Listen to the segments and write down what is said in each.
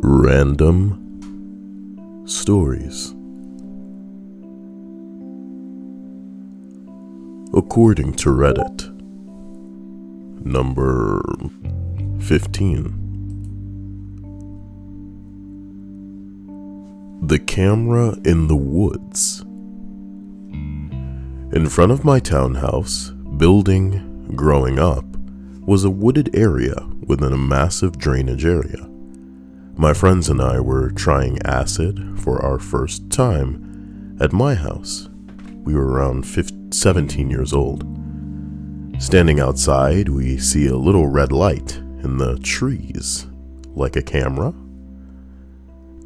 Random stories. According to Reddit, number 15. The camera in the woods. In front of my townhouse building growing up was a wooded area within a massive drainage area. My friends and I were trying acid for our first time at my house. We were around 17 years old. Standing outside, we see a little red light in the trees, like a camera.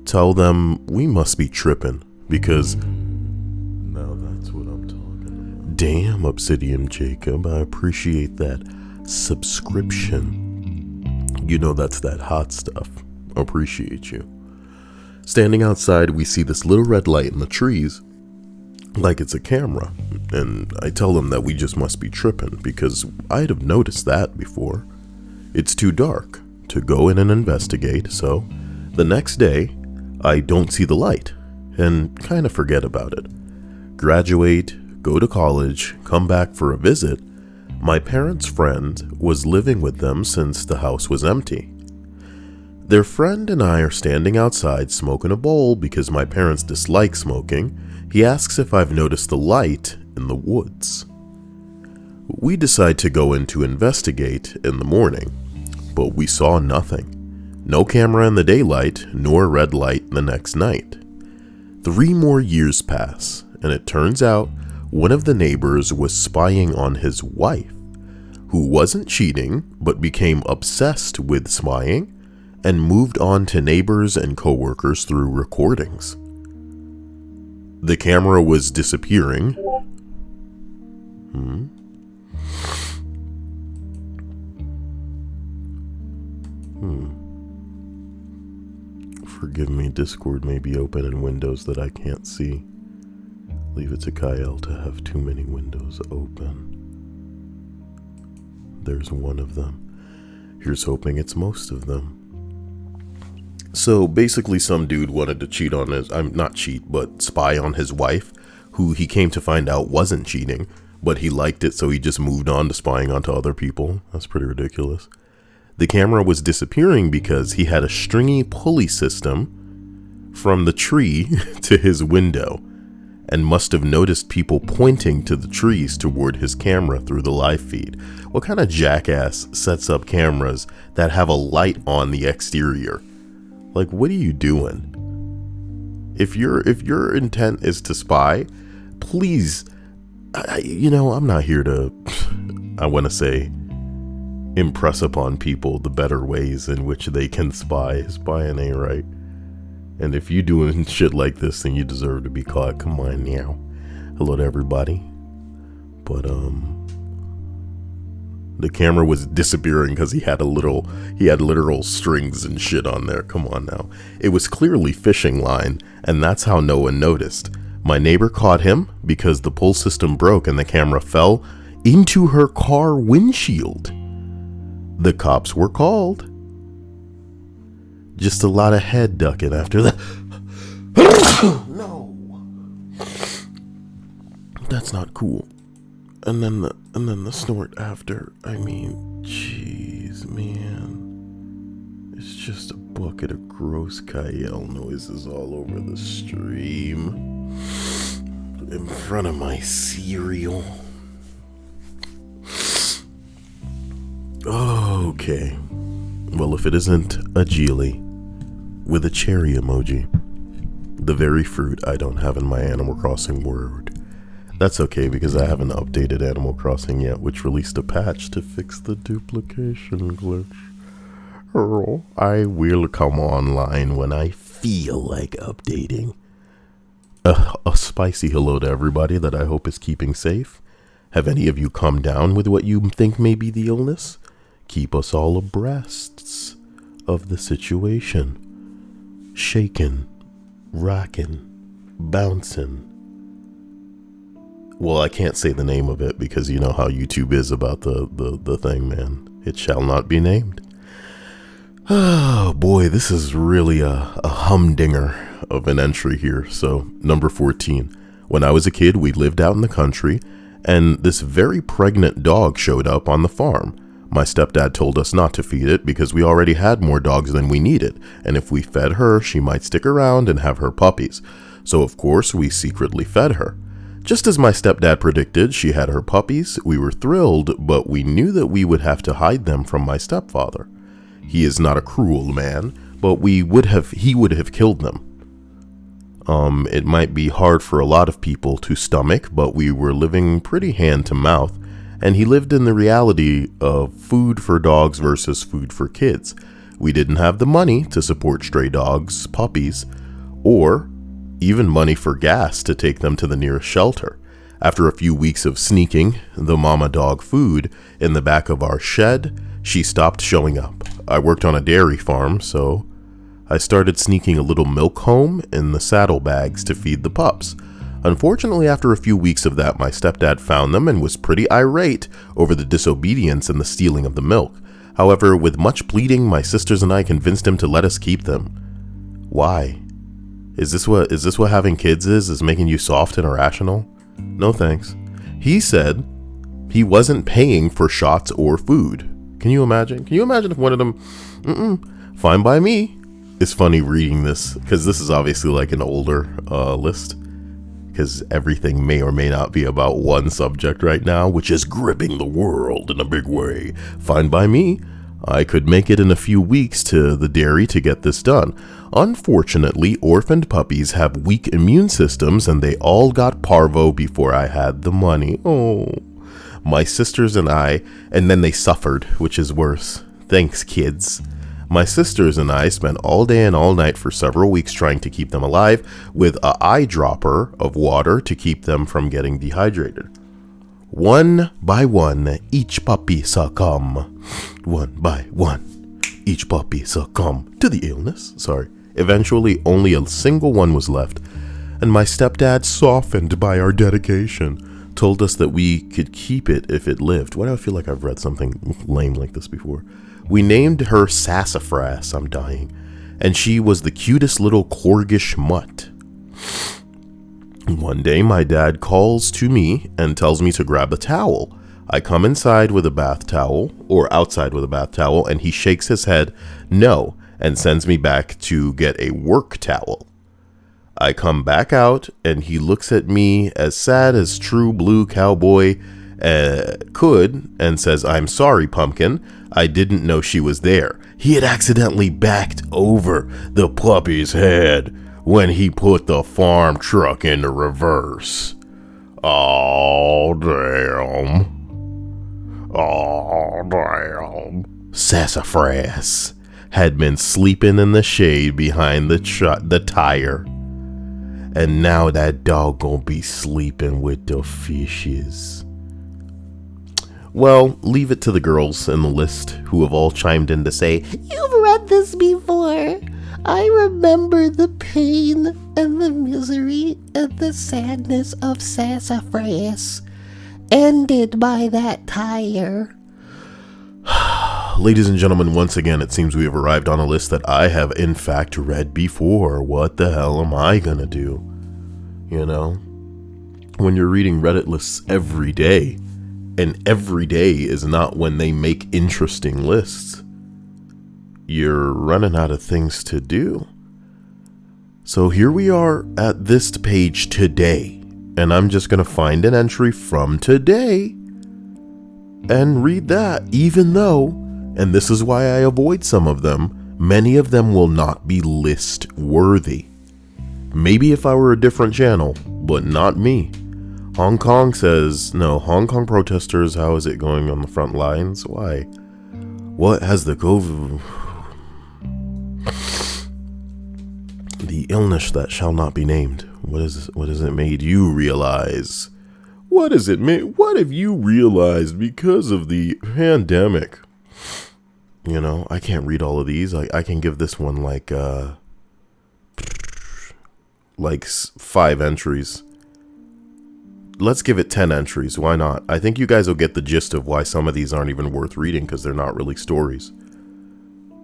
Tell them we must be tripping because now that's what I'm talking about. Damn, Obsidian Jacob, I appreciate that subscription. You know that's that hot stuff. Appreciate you. Standing outside, we see this little red light in the trees like it's a camera, and I tell them that we just must be tripping because I'd have noticed that before. It's too dark to go in and investigate, so the next day I don't see the light and kind of forget about it. Graduate, go to college, come back for a visit. My parents' friend was living with them since the house was empty. Their friend and I are standing outside smoking a bowl because my parents dislike smoking. He asks if I've noticed the light in the woods. We decide to go in to investigate in the morning, but we saw nothing. No camera in the daylight, nor red light the next night. 3 more years pass, and it turns out one of the neighbors was spying on his wife, who wasn't cheating, but became obsessed with spying, and moved on to neighbors and coworkers through recordings. The camera was disappearing. Forgive me, Discord may be open in windows that I can't see. Leave it to Kyle to have too many windows open. There's one of them. Here's hoping it's most of them. So basically some dude wanted to cheat on his, not cheat, but spy on his wife, who he came to find out wasn't cheating, but he liked it, so he just moved on to spying onto other people. That's pretty ridiculous. The camera was disappearing because he had a stringy pulley system from the tree to his window and must have noticed people pointing to the trees toward his camera through the live feed. What kind of jackass sets up cameras that have a light on the exterior? Like, what are you doing? If your intent is to spy, please, I'm not here to, I want to say, impress upon people the better ways in which they can spy. Spying ain't right. And if you doing shit like this, then you deserve to be caught. Come on now. Hello to everybody. But the camera was disappearing because he had literal strings and shit on there. Come on now. It was clearly fishing line, and that's how no one noticed. My neighbor caught him because the pull system broke and the camera fell into her car windshield. The cops were called. Just a lot of head ducking after that. No. That's not cool. And then the snort after. I mean, jeez, man. It's just a bucket of gross Kyle noises all over the stream. In front of my cereal. Okay. Well, if it isn't a Geely with a cherry emoji, the very fruit I don't have in my Animal Crossing world. That's okay because I haven't updated Animal Crossing yet, which released a patch to fix the duplication glitch. I will come online when I feel like updating. A spicy hello to everybody that I hope is keeping safe. Have any of you come down with what you think may be the illness? Keep us all abreast of the situation. Shaking, rocking, bouncing. Well, I can't say the name of it because you know how YouTube is about the thing, man. It shall not be named. Oh boy, this is really a humdinger of an entry here. So, number 14. When I was a kid, we lived out in the country, and this very pregnant dog showed up on the farm. My stepdad told us not to feed it because we already had more dogs than we needed, and if we fed her, she might stick around and have her puppies. So of course, we secretly fed her. Just as my stepdad predicted, she had her puppies. We were thrilled, but we knew that we would have to hide them from my stepfather. He is not a cruel man, but he would have killed them. It might be hard for a lot of people to stomach, but we were living pretty hand to mouth, and he lived in the reality of food for dogs versus food for kids. We didn't have the money to support stray dogs, puppies, or even money for gas to take them to the nearest shelter. After a few weeks of sneaking the mama dog food in the back of our shed, she stopped showing up. I worked on a dairy farm, so I started sneaking a little milk home in the saddlebags to feed the pups. Unfortunately, after a few weeks of that, my stepdad found them and was pretty irate over the disobedience and the stealing of the milk. However, with much pleading, my sisters and I convinced him to let us keep them. Why? Is this what having kids is making you soft and irrational? No thanks. He said he wasn't paying for shots or food. Can you imagine? Can you imagine if one of them, fine by me. It's funny reading this because this is obviously like an older list, because everything may or may not be about one subject right now, which is gripping the world in a big way. Fine by me. I could make it in a few weeks to the dairy to get this done. Unfortunately, orphaned puppies have weak immune systems, and they all got parvo before I had the money. Oh, my sisters and I, and then they suffered, which is worse. Thanks, kids. My sisters and I spent all day and all night for several weeks trying to keep them alive with an eyedropper of water to keep them from getting dehydrated. One by one, each puppy succumb. One by one, each puppy succumb to the illness. Eventually, only a single one was left, and my stepdad, softened by our dedication, told us that we could keep it if it lived. Why do I feel like I've read something lame like this before? We named her Sassafras. I'm dying. And she was the cutest little Corgish mutt. One day, my dad calls to me and tells me to grab a towel. I come inside with a bath towel, or outside with a bath towel, and he shakes his head no and sends me back to get a work towel. I come back out, and he looks at me as sad as true blue cowboy could and says, "I'm sorry, Pumpkin. I didn't know she was there." He had accidentally backed over the puppy's head when he put the farm truck into reverse. Oh, damn. Oh, damn. Sassafras had been sleeping in the shade behind the tire. And now that dog gonna be sleeping with the fishes. Well, leave it to the girls in the list who have all chimed in to say, "You've read this before. I remember the pain and the misery and the sadness of Sassafras, ended by that tire." Ladies and gentlemen, once again, it seems we have arrived on a list that I have in fact read before. What the hell am I gonna do? You know? When you're reading Reddit lists every day, and every day is not when they make interesting lists, you're running out of things to do. So here we are at this page today, and I'm just going to find an entry from today and read that, even though, and this is why I avoid some of them, many of them will not be list worthy. Maybe if I were a different channel, but not me. Hong Kong says, no, Hong Kong protesters, how is it going on the front lines? Why? What has the COVID... The illness that shall not be named. What has it made you realize? What have you realized because of the pandemic? You know, I can't read all of these. I can give this one like 5 entries. Let's give it 10 entries. Why not? I think you guys will get the gist of why some of these aren't even worth reading because they're not really stories.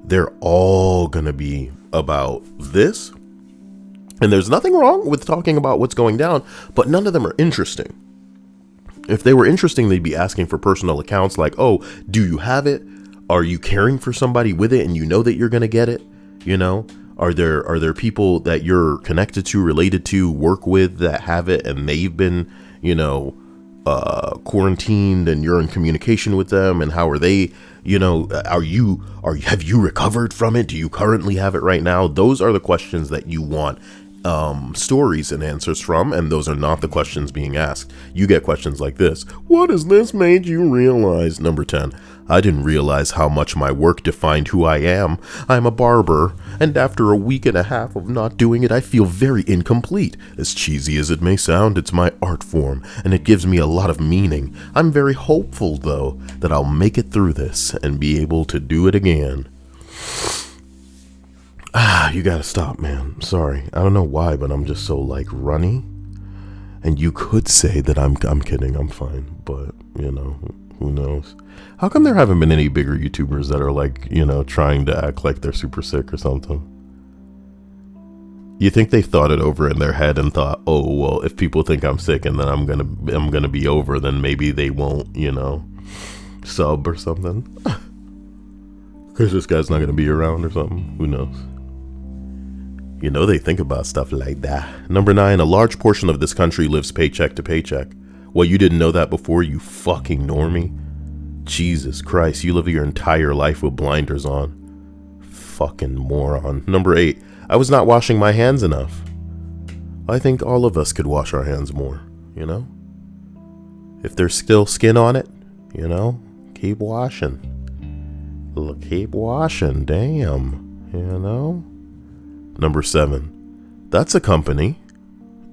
they're all going to be about this. And there's nothing wrong with talking about what's going down, but none of them are interesting. If they were interesting, they'd be asking for personal accounts like, oh, do you have it? Are you caring for somebody with it and you know that you're going to get it? You know, are there people that you're connected to, related to, work with that have it and they've been, you know, quarantined and you're in communication with them, and how are they, you know, have you recovered from it? Do you currently have it right now? Those are the questions that you want stories and answers from, and those are not the questions being asked. You get questions like this: what has this made you realize? Number 10, I didn't realize how much my work defined who I am. I'm a barber, and after a week and a half of not doing it, I feel very incomplete. As cheesy as it may sound, it's my art form, and it gives me a lot of meaning. I'm very hopeful, though, that I'll make it through this and be able to do it again. You gotta stop, man. Sorry. I don't know why, but I'm just so, like, runny. And you could say that I'm kidding. I'm fine. But, you know, who knows? How come there haven't been any bigger YouTubers that are, like, you know, trying to act like they're super sick or something? You think they thought it over in their head and thought, oh, well, if people think I'm sick and then I'm gonna be over, then maybe they won't, you know, sub or something. Because this guy's not gonna be around or something. Who knows? You know, they think about stuff like that. Number 9, a large portion of this country lives paycheck to paycheck. Well, you didn't know that before, you fucking normie? Jesus Christ, you live your entire life with blinders on. Fucking moron. Number 8, I was not washing my hands enough. I think all of us could wash our hands more, you know? If there's still skin on it, you know, keep washing. Keep washing, damn, you know? Number 7, that's a company.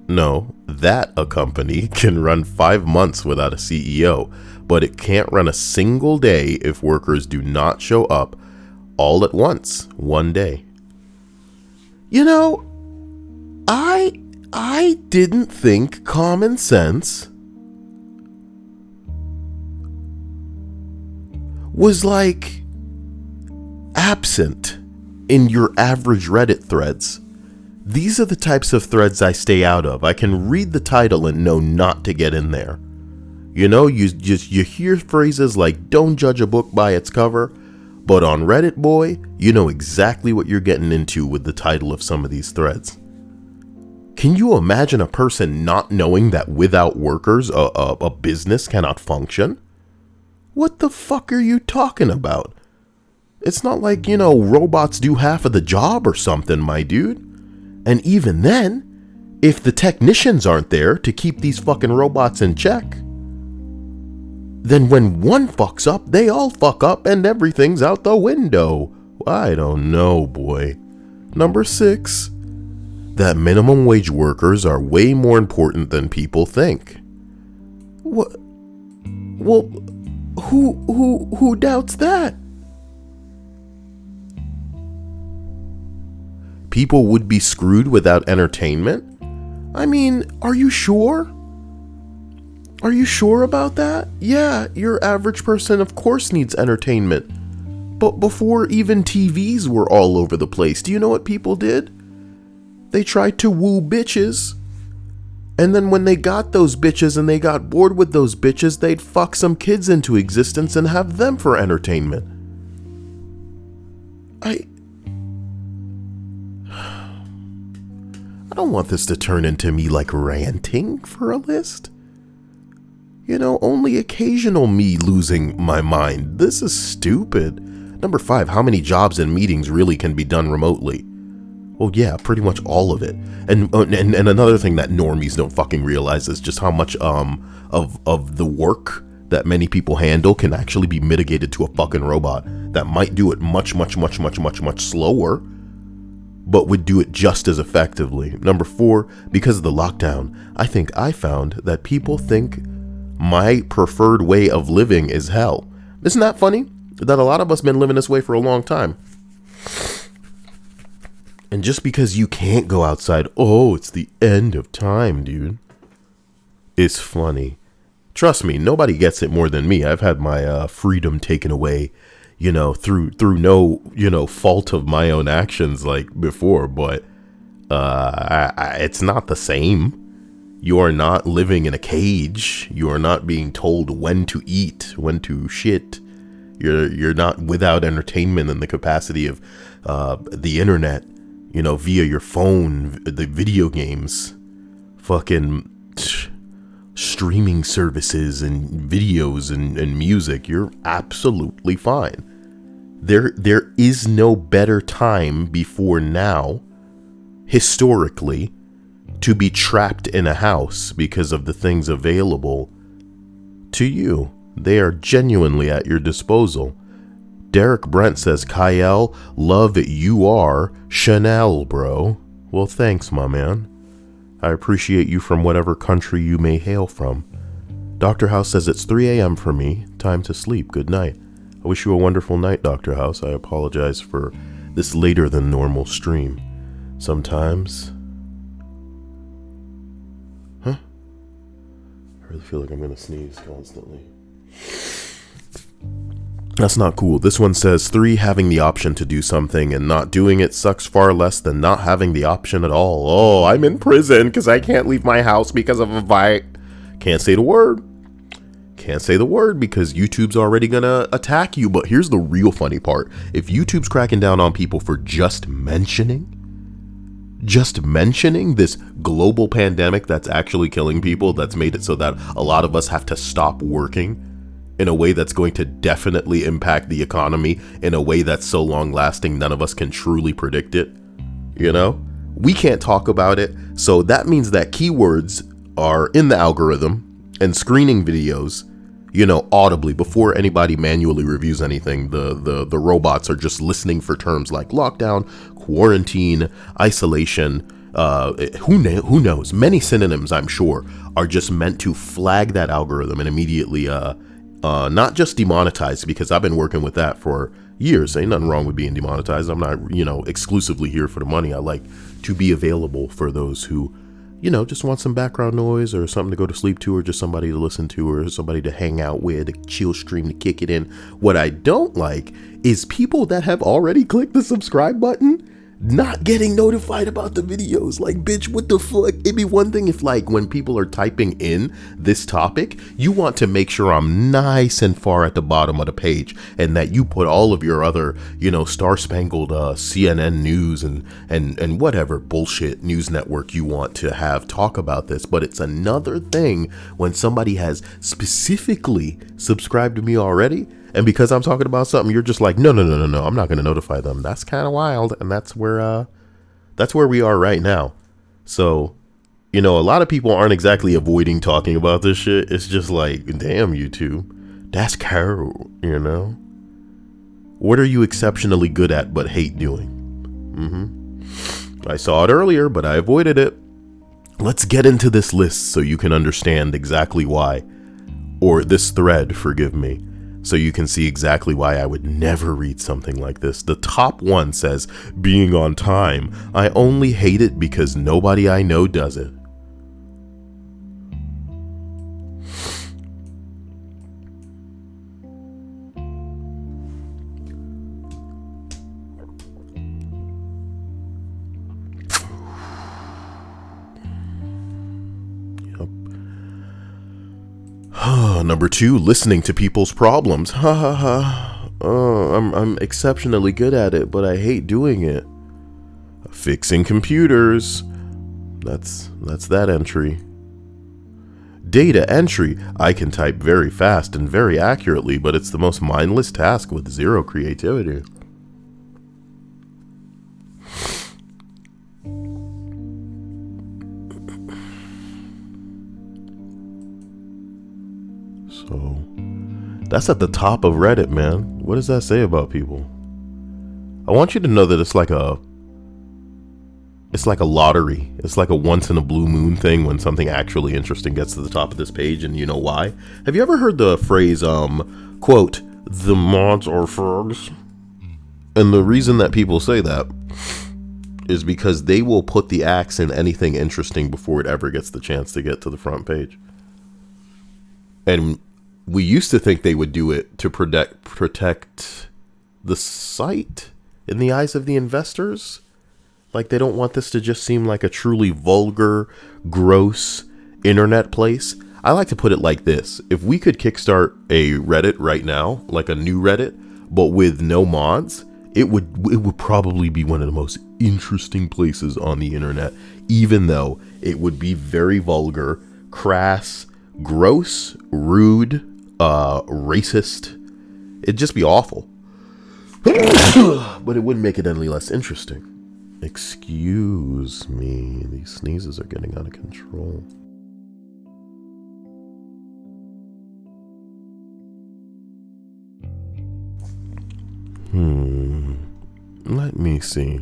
No, that a company can run 5 months without a CEO, but it can't run a single day if workers do not show up all at once, one day. You know, I didn't think common sense was, like, absent in your average Reddit threads. These are the types of threads I stay out of. I can read the title and know not to get in there. You know, you hear phrases like, don't judge a book by its cover, but on Reddit, boy, you know exactly what you're getting into with the title of some of these threads. Can you imagine a person not knowing that without workers, a business cannot function? What the fuck are you talking about? It's not like, you know, robots do half of the job or something, my dude. And even then, if the technicians aren't there to keep these fucking robots in check, then when one fucks up, they all fuck up and everything's out the window. I don't know, boy. Number 6, that minimum wage workers are way more important than people think. What? Well, who doubts that? People would be screwed without entertainment? I mean, are you sure? Are you sure about that? Yeah, your average person of course needs entertainment. But before even TVs were all over the place, do you know what people did? They tried to woo bitches. And then when they got those bitches and they got bored with those bitches, they'd fuck some kids into existence and have them for entertainment. I don't want this to turn into me, like, ranting for a list. You know, only occasional me losing my mind. This is stupid. Number 5, how many jobs and meetings really can be done remotely? Well, yeah, pretty much all of it. And another thing that normies don't fucking realize is just how much of the work that many people handle can actually be mitigated to a fucking robot that might do it much slower, but would do it just as effectively. Number 4, because of the lockdown, I think I found that people think my preferred way of living is hell. Isn't that funny? That a lot of us been living this way for a long time. And just because you can't go outside, oh, it's the end of time, dude. It's funny. Trust me, nobody gets it more than me. I've had my freedom taken away, through no, fault of my own actions like before, but it's not the same. You are not living in a cage. You are not being told when to eat, when to shit. You're not without entertainment in the capacity of the internet, via your phone, the video games, fucking streaming services and videos and music. You're absolutely fine. There is no better time before now, historically, to be trapped in a house because of the things available to you. They are genuinely at your disposal. Derek Brent says, Kyle, love you are Chanel, bro. Well, thanks, my man. I appreciate you from whatever country you may hail from. Dr. House says it's 3 a.m. for me. Time to sleep. Good night. I wish you a wonderful night, Dr. House. I apologize for this later than normal stream. Sometimes... I really feel like I'm going to sneeze constantly. That's not cool. This one says, 3, having the option to do something and not doing it sucks far less than not having the option at all. Oh, I'm in prison because I can't leave my house because of a fight. Can't say the word. Can't say the word because YouTube's already going to attack you. But here's the real funny part. If YouTube's cracking down on people for just mentioning this global pandemic that's actually killing people, that's made it so that a lot of us have to stop working in a way that's going to definitely impact the economy in a way that's so long lasting none of us can truly predict it. We can't talk about it. So that means that keywords are in the algorithm and screening videos, audibly before anybody manually reviews anything. The robots are just listening for terms like lockdown, quarantine, isolation, who knows? Many synonyms, I'm sure, are just meant to flag that algorithm and immediately not just demonetized, because I've been working with that for years. Ain't nothing wrong with being demonetized. I'm not, exclusively here for the money. I like to be available for those who, just want some background noise or something to go to sleep to, or just somebody to listen to, or somebody to hang out with, a chill stream to kick it in. What I don't like is people that have already clicked the subscribe button not getting notified about the videos. Like, bitch, what the fuck? It'd be one thing if, like, when people are typing in this topic, you want to make sure I'm nice and far at the bottom of the page, and that you put all of your other, star-spangled CNN news and whatever bullshit news network you want to have talk about this. But it's another thing when somebody has specifically subscribed to me already, and because I'm talking about something, you're just like, no, I'm not going to notify them. That's kind of wild. And that's where we are right now. So, a lot of people aren't exactly avoiding talking about this shit. It's just like, damn, YouTube, that's cool, What are you exceptionally good at but hate doing? I saw it earlier, but I avoided it. Let's get into this list so you can understand exactly why. Or this thread, forgive me. So you can see exactly why I would never read something like this. The top one says, being on time. I only hate it because nobody I know does it. Number 2, listening to people's problems. Ha ha ha. I'm exceptionally good at it, but I hate doing it. Fixing computers. That's that entry. Data entry. I can type very fast and very accurately, but it's the most mindless task with zero creativity. So that's at the top of Reddit, man. What does that say about people? I want you to know that it's like a lottery. It's like a once in a blue moon thing when something actually interesting gets to the top of this page, and you know why? Have you ever heard the phrase, quote, the mods are frogs? And the reason that people say that is because they will put the axe in anything interesting before it ever gets the chance to get to the front page. And we used to think they would do it to protect the site in the eyes of the investors. Like, they don't want this to just seem like a truly vulgar, gross internet place. I like to put it like this. If we could kickstart a Reddit right now, like a new Reddit, but with no mods, it would probably be one of the most interesting places on the internet, even though it would be very vulgar, crass, gross, rude, racist. It'd just be awful. But it wouldn't make it any less interesting. Excuse me, these sneezes are getting out of control. Let me see.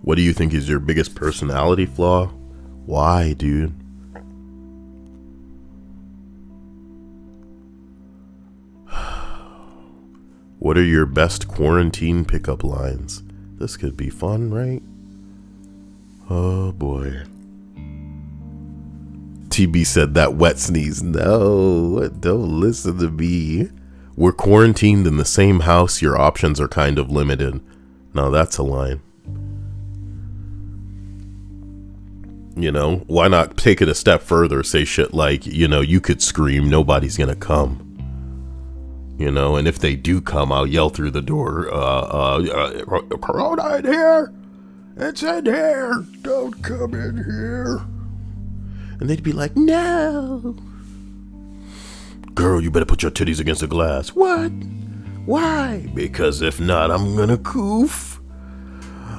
What do you think is your biggest personality flaw? Why, dude? What are your best quarantine pickup lines? This could be fun, right? Oh boy. TB said that wet sneeze. No, don't listen to me. We're quarantined in the same house. Your options are kind of limited. Now that's a line. You know, why not take it a step further? Say shit like, you know, you could scream, nobody's gonna come. You know, and if they do come, I'll yell through the door, Corona in here! It's in here! Don't come in here! And they'd be like, no! Girl, you better put your titties against the glass. What? Why? Because if not, I'm gonna coof.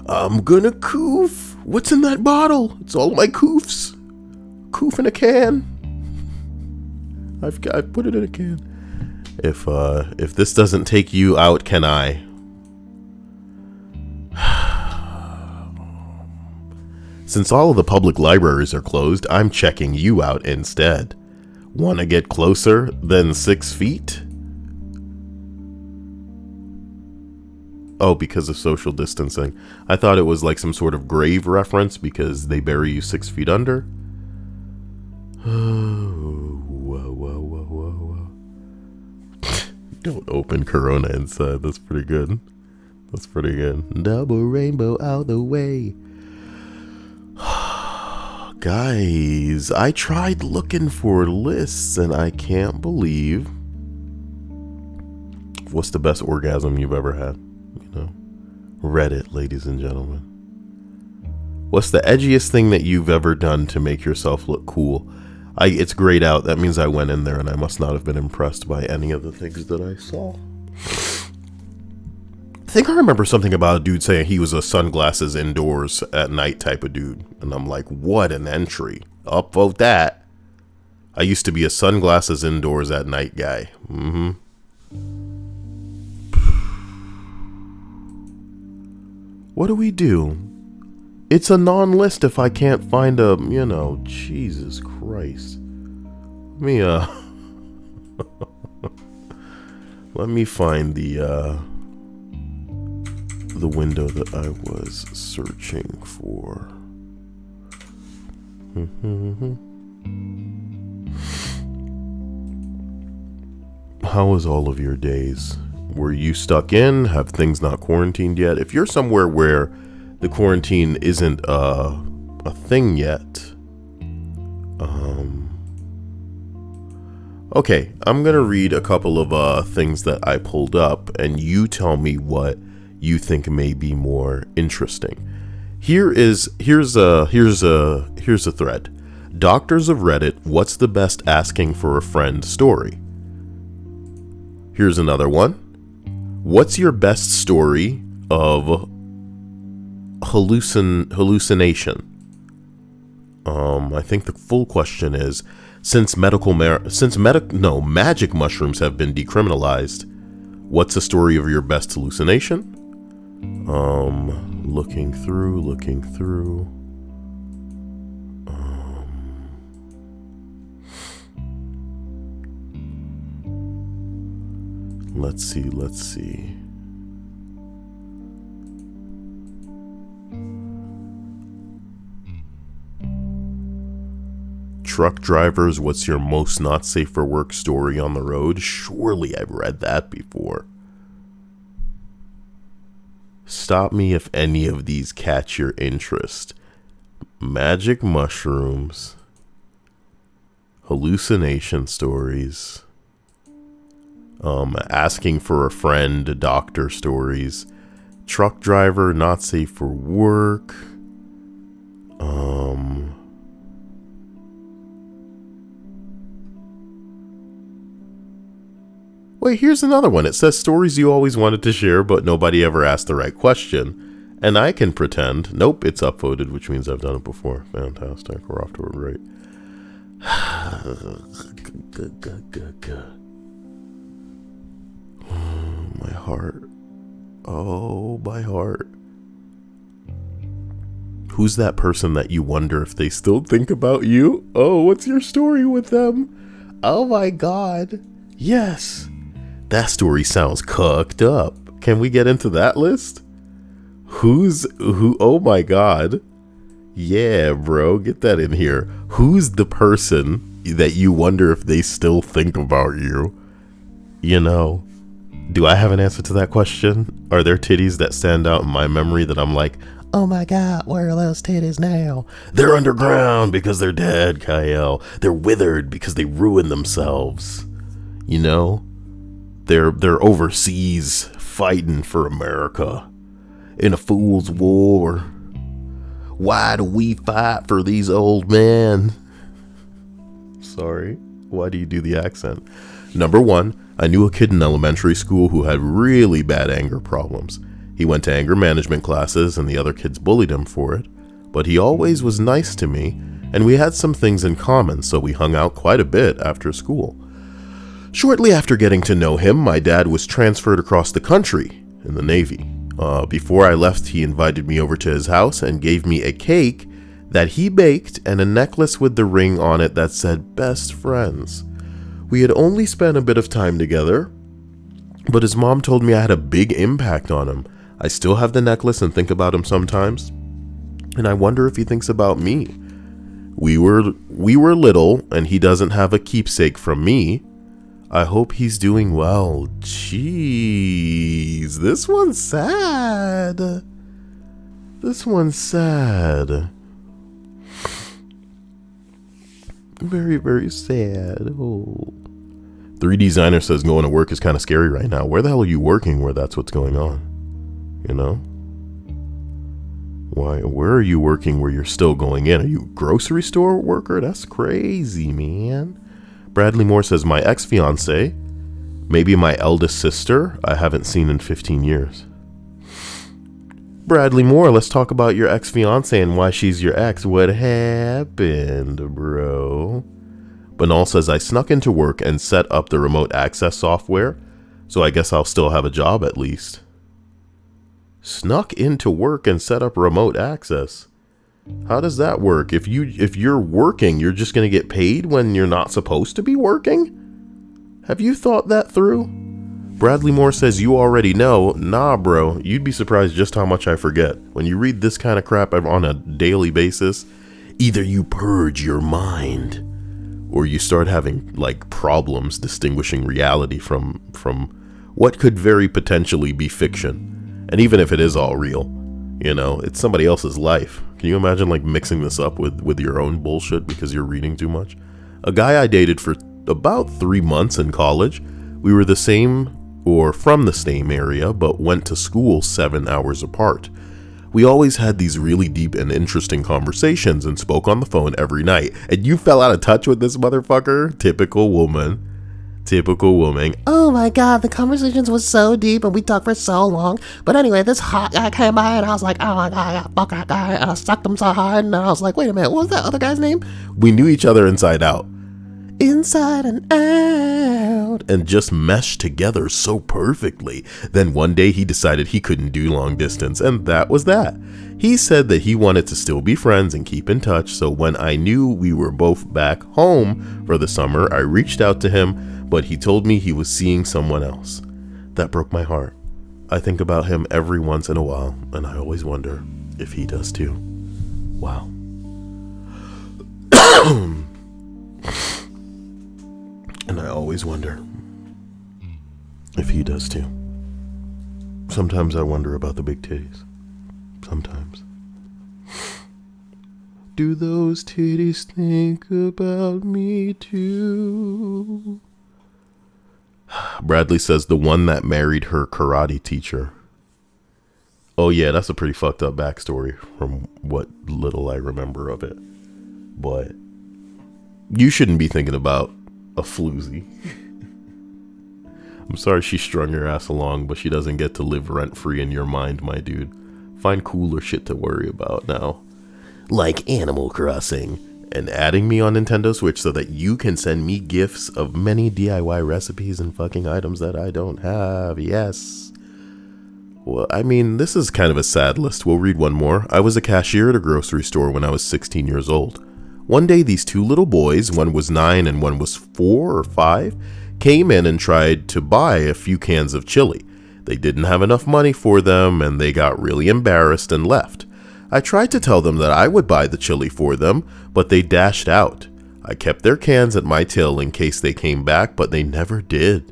I'm gonna coof. What's in that bottle? It's all my coofs. Coof in a can. I've put it in a can. If this doesn't take you out, can I? Since all of the public libraries are closed, I'm checking you out instead. Want to get closer than 6 feet? Oh, because of social distancing. I thought it was like some sort of grave reference because they bury you 6 feet under. Oh, whoa, whoa, whoa, whoa, whoa. Don't open Corona inside. That's pretty good. That's pretty good. Double rainbow out the way. Guys, I tried looking for lists and I can't believe. What's the best orgasm you've ever had? You know, Reddit, ladies and gentlemen. What's the edgiest thing that you've ever done to make yourself look cool? It's grayed out. That means I went in there and I must not have been impressed by any of the things that I saw. I think I remember something about a dude saying he was a sunglasses indoors at night type of dude. And I'm like, what an entry. Upvote that. I used to be a sunglasses indoors at night guy. What do we do? It's a non-list if I can't find a, you know, Jesus Christ. Let me find the window that I was searching for. How was all of your days? Were you stuck in? Have things not quarantined yet? If you're somewhere where the quarantine isn't a thing yet, okay, I'm gonna read a couple of things that I pulled up, and you tell me what you think may be more interesting. Here's a thread. Doctors of Reddit, what's the best asking for a friend story? Here's another one. What's your best story of hallucination? I think the full question is, since magic mushrooms have been decriminalized, what's the story of your best hallucination? Looking through. Let's see. truck drivers, what's your most not safe for work story on the road? Surely I've read that before. Stop me if any of these catch your interest. Magic mushrooms, hallucination stories, asking for a friend, doctor stories, truck driver not safe for work, wait, here's another one. It says stories you always wanted to share, but nobody ever asked the right question. And I can pretend. Nope, it's upvoted, which means I've done it before. Fantastic. We're off to a great. My heart. Oh, my heart. Who's that person that you wonder if they still think about you? Oh, what's your story with them? Oh my God. Yes. That story sounds cooked up. Can we get into that list? Who? Oh my God. Yeah, bro, get that in here. Who's the person that you wonder if they still think about you? You know, do I have an answer to that question? Are there titties that stand out in my memory that I'm like, oh my God, where are those titties now? They're underground because they're dead, Kyle. They're withered because they ruined themselves. You know? They're overseas fighting for America in a fool's war. Why do we fight for these old men? Sorry, why do you do the accent? Number one, I knew a kid in elementary school who had really bad anger problems. He went to anger management classes and the other kids bullied him for it, but he always was nice to me and we had some things in common, so we hung out quite a bit after school. Shortly after getting to know him, my dad was transferred across the country in the Navy. Before I left, he invited me over to his house and gave me a cake that he baked and a necklace with the ring on it that said best friends. We had only spent a bit of time together, but his mom told me I had a big impact on him. I still have the necklace and think about him sometimes, and I wonder if he thinks about me. We were little, and he doesn't have a keepsake from me. I hope he's doing well. Jeez, this one's sad. This one's sad. Very, very sad. Oh. 3D Designer says going to work is kind of scary right now. Where the hell are you working where that's what's going on? You know? Why? Where are you working where you're still going in? Are you a grocery store worker? That's crazy, man. Bradley Moore says, my ex-fiance, maybe my eldest sister, I haven't seen in 15 years. Bradley Moore, let's talk about your ex-fiance and why she's your ex. What happened, bro? Banal says, I snuck into work and set up the remote access software, so I guess I'll still have a job at least. Snuck into work and set up remote access. How does that work? If you're working, you're just going to get paid when you're not supposed to be working? Have you thought that through? Bradley Moore says, you already know. Nah, bro, you'd be surprised just how much I forget. When you read this kind of crap on a daily basis, either you purge your mind or you start having like problems distinguishing reality from what could very potentially be fiction. And even if it is all real, you know, it's somebody else's life. Can you imagine like mixing this up with your own bullshit because you're reading too much? A guy I dated for about 3 months in college. We were the same or from the same area, but went to school 7 hours apart. We always had these really deep and interesting conversations and spoke on the phone every night. And you fell out of touch with this motherfucker? Typical woman. Typical woman. Oh my God, the conversations was so deep and we talked for so long. But anyway, this hot guy came by and I was like, oh my God, I gotta fuck that guy. And I sucked him so hard and I was like, wait a minute, what was that other guy's name? We knew each other inside out. Inside and out. And just meshed together so perfectly. Then one day he decided he couldn't do long distance, and that was that. He said that he wanted to still be friends and keep in touch, so when I knew we were both back home for the summer, I reached out to him, but he told me he was seeing someone else. That broke my heart. I think about him every once in a while, and I always wonder if he does too. Wow. And I always wonder if he does too. Sometimes I wonder about the big titties. Sometimes. Do those titties think about me too? Bradley says the one that married her karate teacher. Oh yeah, that's a pretty fucked up backstory from what little I remember of it. But you shouldn't be thinking about a floozy. I'm sorry she strung your ass along, but she doesn't get to live rent-free in your mind, my dude. Find cooler shit to worry about now. Like Animal Crossing. And adding me on Nintendo Switch so that you can send me gifts of many DIY recipes and fucking items that I don't have. Yes. Well, I mean, this is kind of a sad list. We'll read one more. I was a cashier at a grocery store when I was 16 years old. One day, these two little boys, one was 9 and one was 4 or 5, came in and tried to buy a few cans of chili. They didn't have enough money for them and they got really embarrassed and left. I tried to tell them that I would buy the chili for them, but they dashed out. I kept their cans at my till in case they came back, but they never did.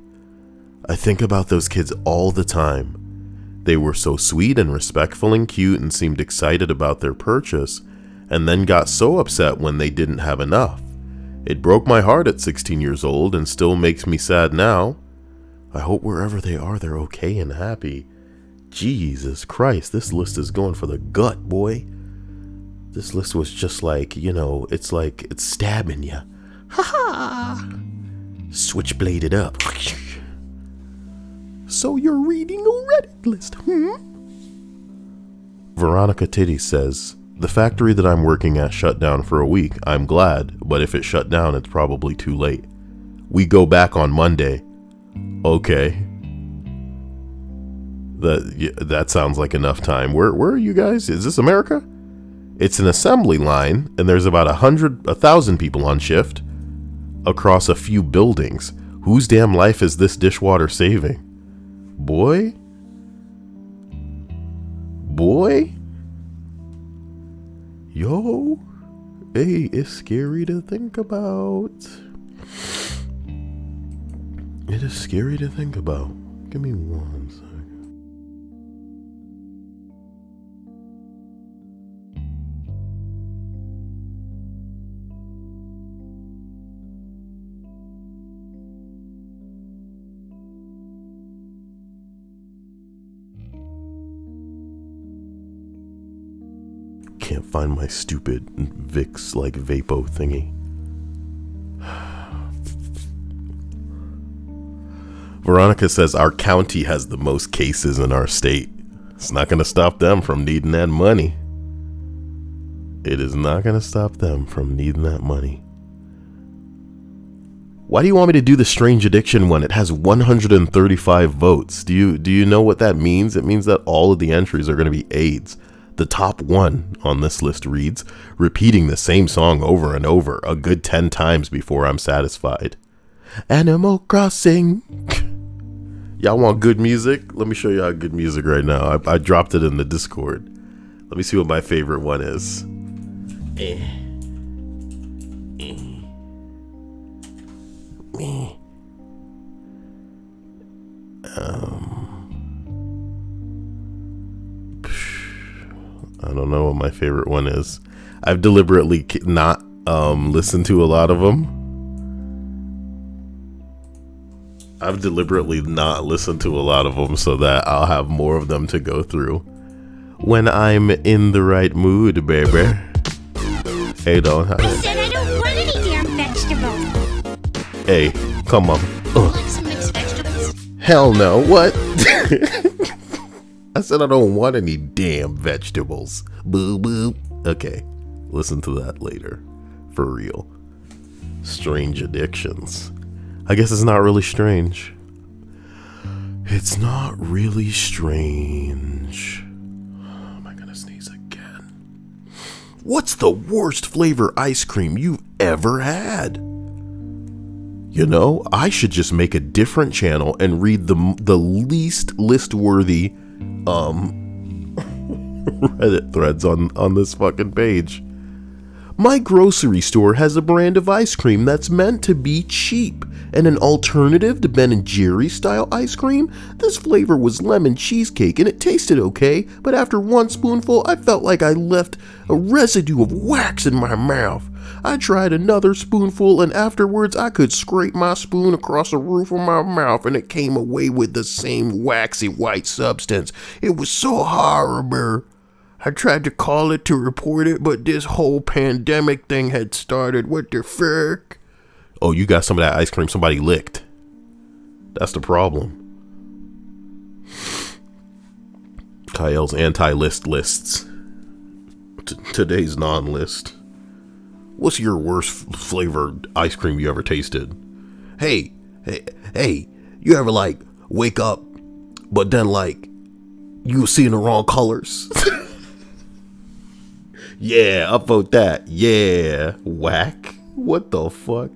I think about those kids all the time. They were so sweet and respectful and cute and seemed excited about their purchase, and then got so upset when they didn't have enough. It broke my heart at 16 years old and still makes me sad now. I hope wherever they are, they're okay and happy. Jesus Christ, this list is going for the gut, boy. This list was just like, it's like it's stabbing you. Ha ha! Switchbladed up. So you're reading a Reddit list, Veronica Titty says, the factory that I'm working at shut down for a week. I'm glad, but if it shut down, it's probably too late. We go back on Monday. Okay. That sounds like enough time. Where are you guys? Is this America? It's an assembly line, and there's about 1,000 people on shift across a few buildings. Whose damn life is this dishwater saving? Boy? Yo? Hey, it's scary to think about. It is scary to think about. Give me 1 second. Can't find my stupid Vicks Vapo thingy. Veronica says our county has the most cases in our state. It's not going to stop them from needing that money. It is not going to stop them from needing that money. Why do you want me to do the strange addiction one? It has 135 votes. Do you know what that means? It means that all of the entries are going to be AIDS. The top one on this list reads, repeating the same song over and over a good 10 times before I'm satisfied. Animal Crossing. Y'all want good music? Let me show y'all good music right now. I dropped it in the Discord. Let me see what my favorite one is. I don't know what my favorite one is. I've deliberately not listened to a lot of them. So that I'll have more of them to go through when I'm in the right mood, baby. Hey, don't. I said I don't want any damn vegetables. Hey, come on. Like some mixed vegetables? Hell no. What? I said I don't want any damn vegetables. Boo boo. Okay, listen to that later. For real. Strange addictions. I guess it's not really strange. It's not really strange. Am I gonna sneeze again? What's the worst flavor ice cream you've ever had? I should just make a different channel and read the least list-worthy Reddit threads on this fucking page. My grocery store has a brand of ice cream that's meant to be cheap, and an alternative to Ben & Jerry's style ice cream. This flavor was lemon cheesecake and it tasted okay, but after one spoonful I felt like I left a residue of wax in my mouth. I tried another spoonful and afterwards I could scrape my spoon across the roof of my mouth and it came away with the same waxy white substance. It was so horrible. I tried to call it to report it, but this whole pandemic thing had started. What the fuck? Oh, you got some of that ice cream somebody licked. That's the problem. Kyle's anti-list lists. Today's non-list. What's your worst flavored ice cream you ever tasted? Hey, you ever like wake up, but then like you were seeing the wrong colors? Yeah, upvote that. Yeah, whack. What the fuck?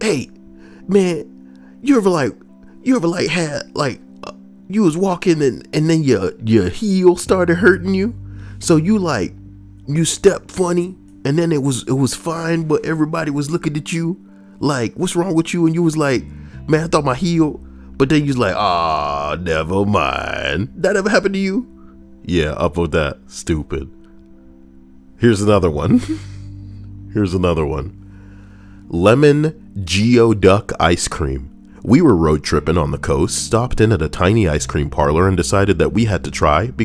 Hey, man, you ever had like you was walking and then your heel started hurting you, so you stepped funny and then it was fine, but everybody was looking at you like, what's wrong with you? And you was like, man, I thought my heel, but then you was like, ah, never mind. That ever happened to you? Yeah, upvote that. Stupid. Here's another one. Lemon geoduck ice cream. We were road tripping on the coast, stopped in at a tiny ice cream parlor and decided that we had to try that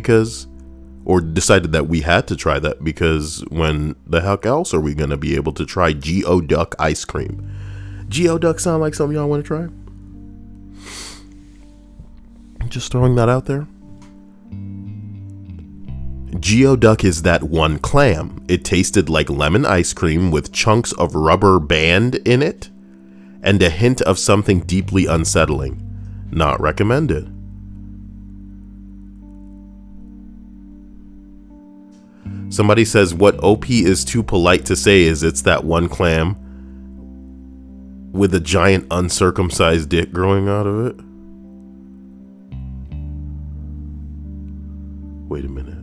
because when the heck else are we going to be able to try geoduck ice cream? Geoduck sound like something y'all want to try? Just throwing that out there. Geoduck is that one clam. It tasted like lemon ice cream with chunks of rubber band in it and a hint of something deeply unsettling. Not recommended. Somebody says what OP is too polite to say is it's that one clam with a giant uncircumcised dick growing out of it. Wait a minute.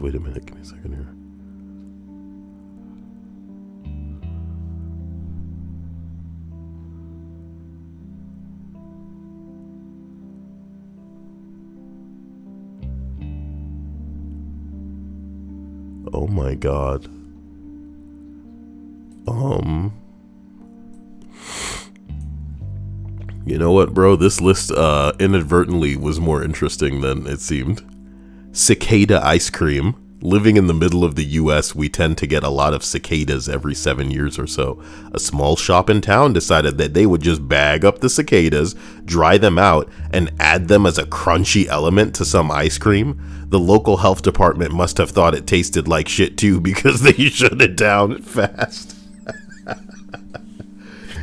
Wait a minute, give me a second here. Oh my god. You know what, bro? This list inadvertently was more interesting than it seemed. Cicada ice cream. Living in the middle of the US, we tend to get a lot of cicadas every 7 years or so. A small shop in town decided that they would just bag up the cicadas, dry them out, and add them as a crunchy element to some ice cream. The local health department must have thought it tasted like shit too because they shut it down fast.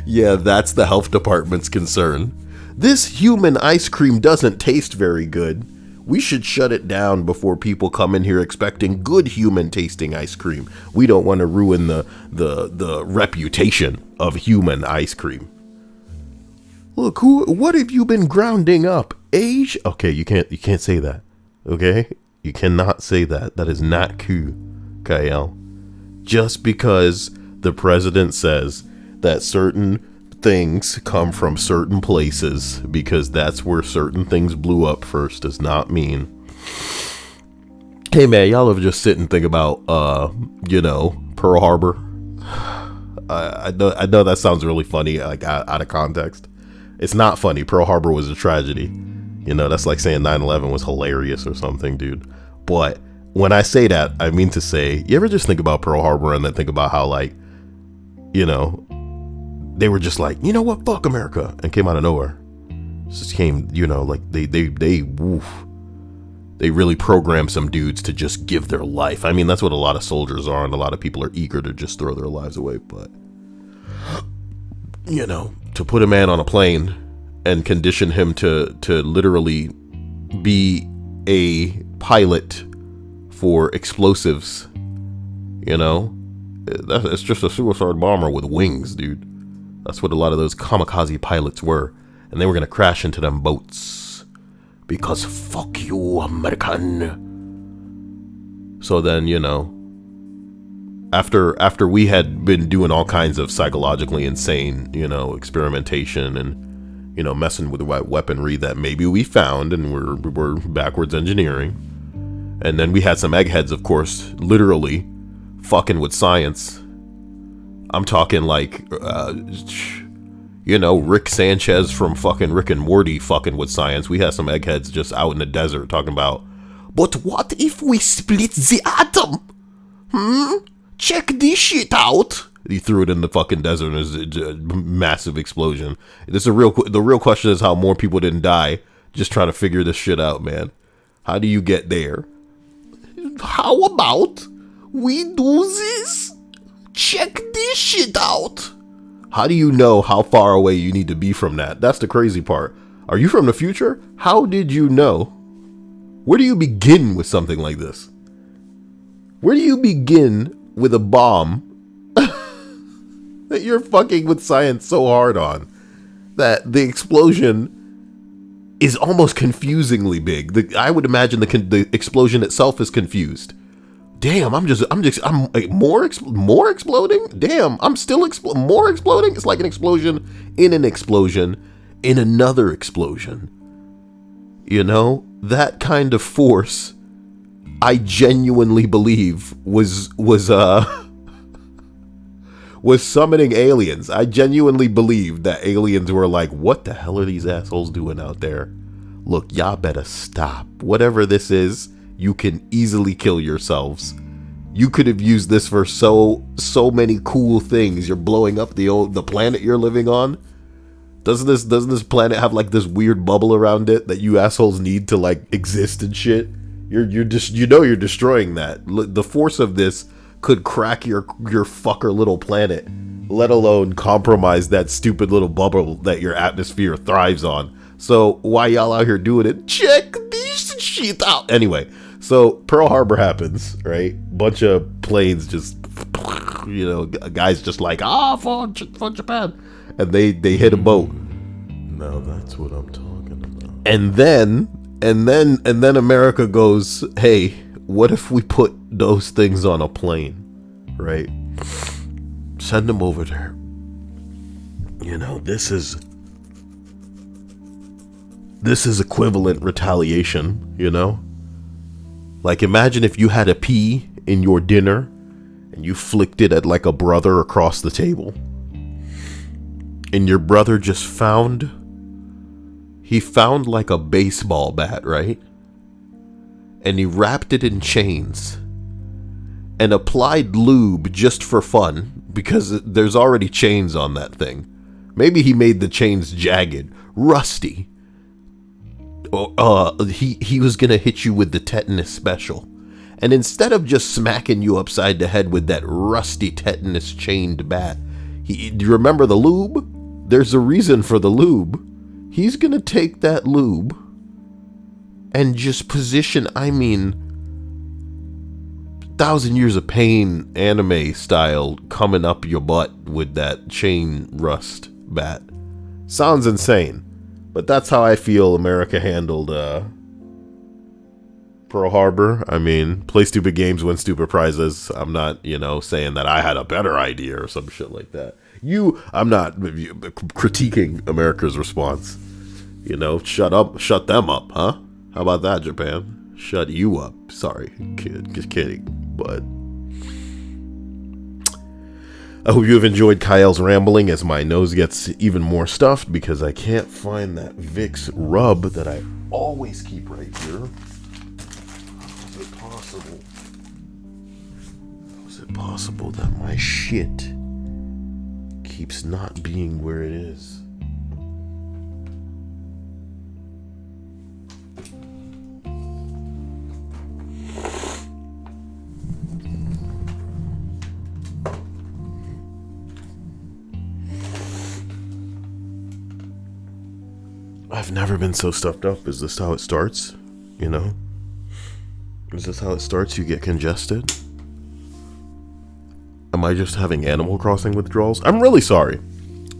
Yeah, that's the health department's concern. This human ice cream doesn't taste very good. We should shut it down before people come in here expecting good human tasting ice cream. We don't want to ruin the reputation of human ice cream. Look, what have you been grounding up? Age? Okay, you can't say that. Okay? You cannot say that. That is not cool, Kyle. Just because the president says that certain things come from certain places because that's where certain things blew up first does not mean. Hey man, y'all ever just sit and think about Pearl Harbor? I know that sounds really funny, like out of context. It's not funny. Pearl Harbor was a tragedy. That's like saying 9/11 was hilarious or something, dude. But when I say that, I mean to say, you ever just think about Pearl Harbor and then think about how, like, they were just like, you know what, fuck America, and came out of nowhere. Just came, like they really programmed some dudes to just give their life. I mean, that's what a lot of soldiers are, and a lot of people are eager to just throw their lives away. But to put a man on a plane and condition him to literally be a pilot for explosives, it's just a suicide bomber with wings, dude. That's what a lot of those kamikaze pilots were. And they were going to crash into them boats. Because fuck you, American. So then, after we had been doing all kinds of psychologically insane, experimentation and, messing with weaponry that maybe we found and we're backwards engineering. And then we had some eggheads, of course, literally fucking with science. I'm talking like, Rick Sanchez from fucking Rick and Morty fucking with science. We had some eggheads just out in the desert talking about, but what if we split the atom? Check this shit out. He threw it in the fucking desert and there's a massive explosion. The real question is how more people didn't die just trying to figure this shit out, man. How do you get there? How about we do this? Check this shit out. How do you know how far away you need to be from that? That's the crazy part. Are you from the future? How did you know? Where do you begin with something like this? Where do you begin with a bomb that you're fucking with science so hard on that the explosion is almost confusingly big? I would imagine the explosion itself is confused. Damn, I'm like, more exploding. Damn, I'm still more exploding. It's like an explosion in another explosion. That kind of force, I genuinely believe was summoning aliens. I genuinely believe that aliens were like, what the hell are these assholes doing out there? Look, y'all better stop. Whatever this is, you can easily kill yourselves. You could have used this for so many cool things. You're blowing up the planet you're living on. Doesn't this planet have like this weird bubble around it that you assholes need to like exist and shit? You're destroying that. The force of this could crack your fucker little planet, let alone compromise that stupid little bubble that your atmosphere thrives on. So why y'all out here doing it? Check this shit out. Anyway, so Pearl Harbor happens, right? Bunch of planes just, guys just like, for Japan. And they hit a boat. Now that's what I'm talking about. And then America goes, hey, what if we put those things on a plane, right? Send them over there. This is equivalent retaliation, Like, imagine if you had a pea in your dinner and you flicked it at like a brother across the table. And your brother just found like a baseball bat, right? And he wrapped it in chains and applied lube just for fun because there's already chains on that thing. Maybe he made the chains jagged, rusty. He was gonna hit you with the tetanus special. And instead of just smacking you upside the head with that rusty tetanus chained bat, do you remember the lube? There's a reason for the lube. He's gonna take that lube and just position, 1,000 Years of Pain anime style coming up your butt with that chain rust bat. Sounds insane, but that's how I feel America handled Pearl Harbor. Play stupid games, win stupid prizes. I'm not, saying that I had a better idea or some shit like that. I'm not critiquing America's response. Shut them up, huh? How about that, Japan? Shut you up. Sorry, just kidding. But I hope you have enjoyed Kyle's rambling as my nose gets even more stuffed because I can't find that Vicks rub that I always keep right here. How is it possible? How is it possible that my shit keeps not being where it is? I've never been so stuffed up. Is this how it starts? Is this how it starts? You get congested? Am I just having Animal Crossing withdrawals? I'm really sorry.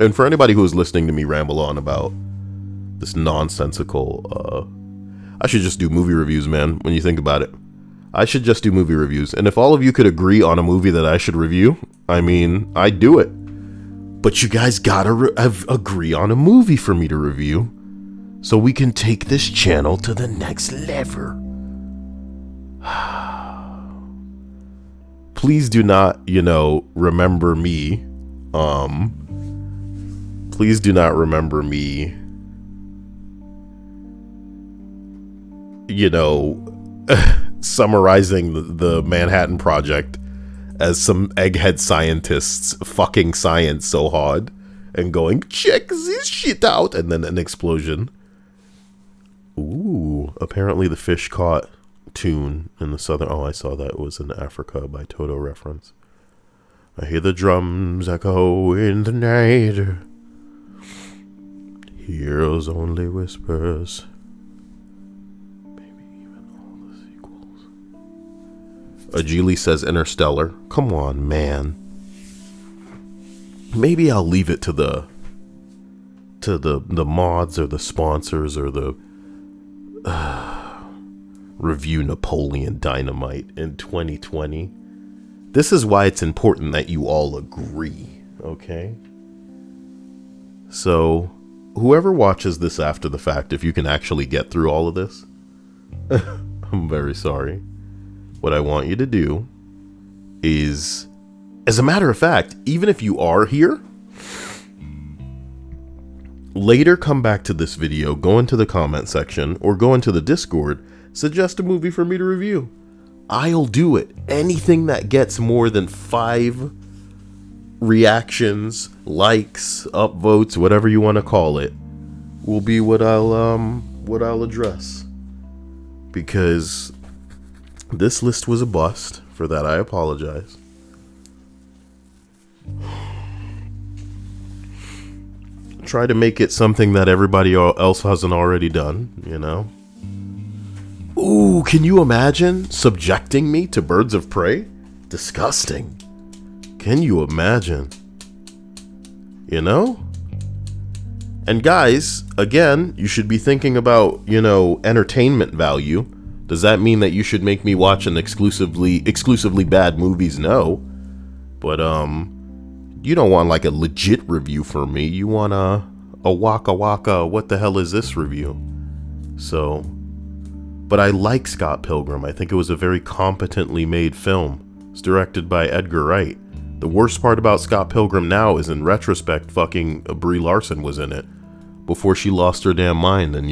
And for anybody who is listening to me ramble on about this nonsensical, I should just do movie reviews, man, when you think about it. I should just do movie reviews. And if all of you could agree on a movie that I should review, I mean, I'd do it. But you guys gotta agree on a movie for me to review, so we can take this channel to the next level. Please do not, remember me. Please do not remember me, summarizing the Manhattan Project as some egghead scientists fucking science so hard and going, check this shit out, and then an explosion. Ooh, apparently the fish caught tune in the southern... Oh, I saw that. It was in Africa by Toto reference. I hear the drums echo in the night. Heroes only whispers. Maybe even all the sequels. Ajili says Interstellar. Come on, man. Maybe I'll leave it to the mods or the sponsors or the review Napoleon Dynamite in 2020. This is why it's important that you all agree, okay? So, whoever watches this after the fact, if you can actually get through all of this, I'm very sorry. What I want you to do is, as a matter of fact, even if you are here, later come back to this video, go into the comment section, or go into the Discord, suggest a movie for me to review. I'll do it. Anything that gets more than 5 reactions, likes, upvotes, whatever you want to call it, will be what I'll address. Because this list was a bust. For that, I apologize. Try to make it something that everybody else hasn't already done, Ooh, can you imagine subjecting me to Birds of Prey? Disgusting. Can you imagine? And guys, again, you should be thinking about, entertainment value. Does that mean that you should make me watch an exclusively bad movies? No. But, you don't want like a legit review from me. You want a waka waka, what the hell is this review? So... But I like Scott Pilgrim. I think it was a very competently made film. It's directed by Edgar Wright. The worst part about Scott Pilgrim now is, in retrospect, fucking Brie Larson was in it. Before she lost her damn mind and,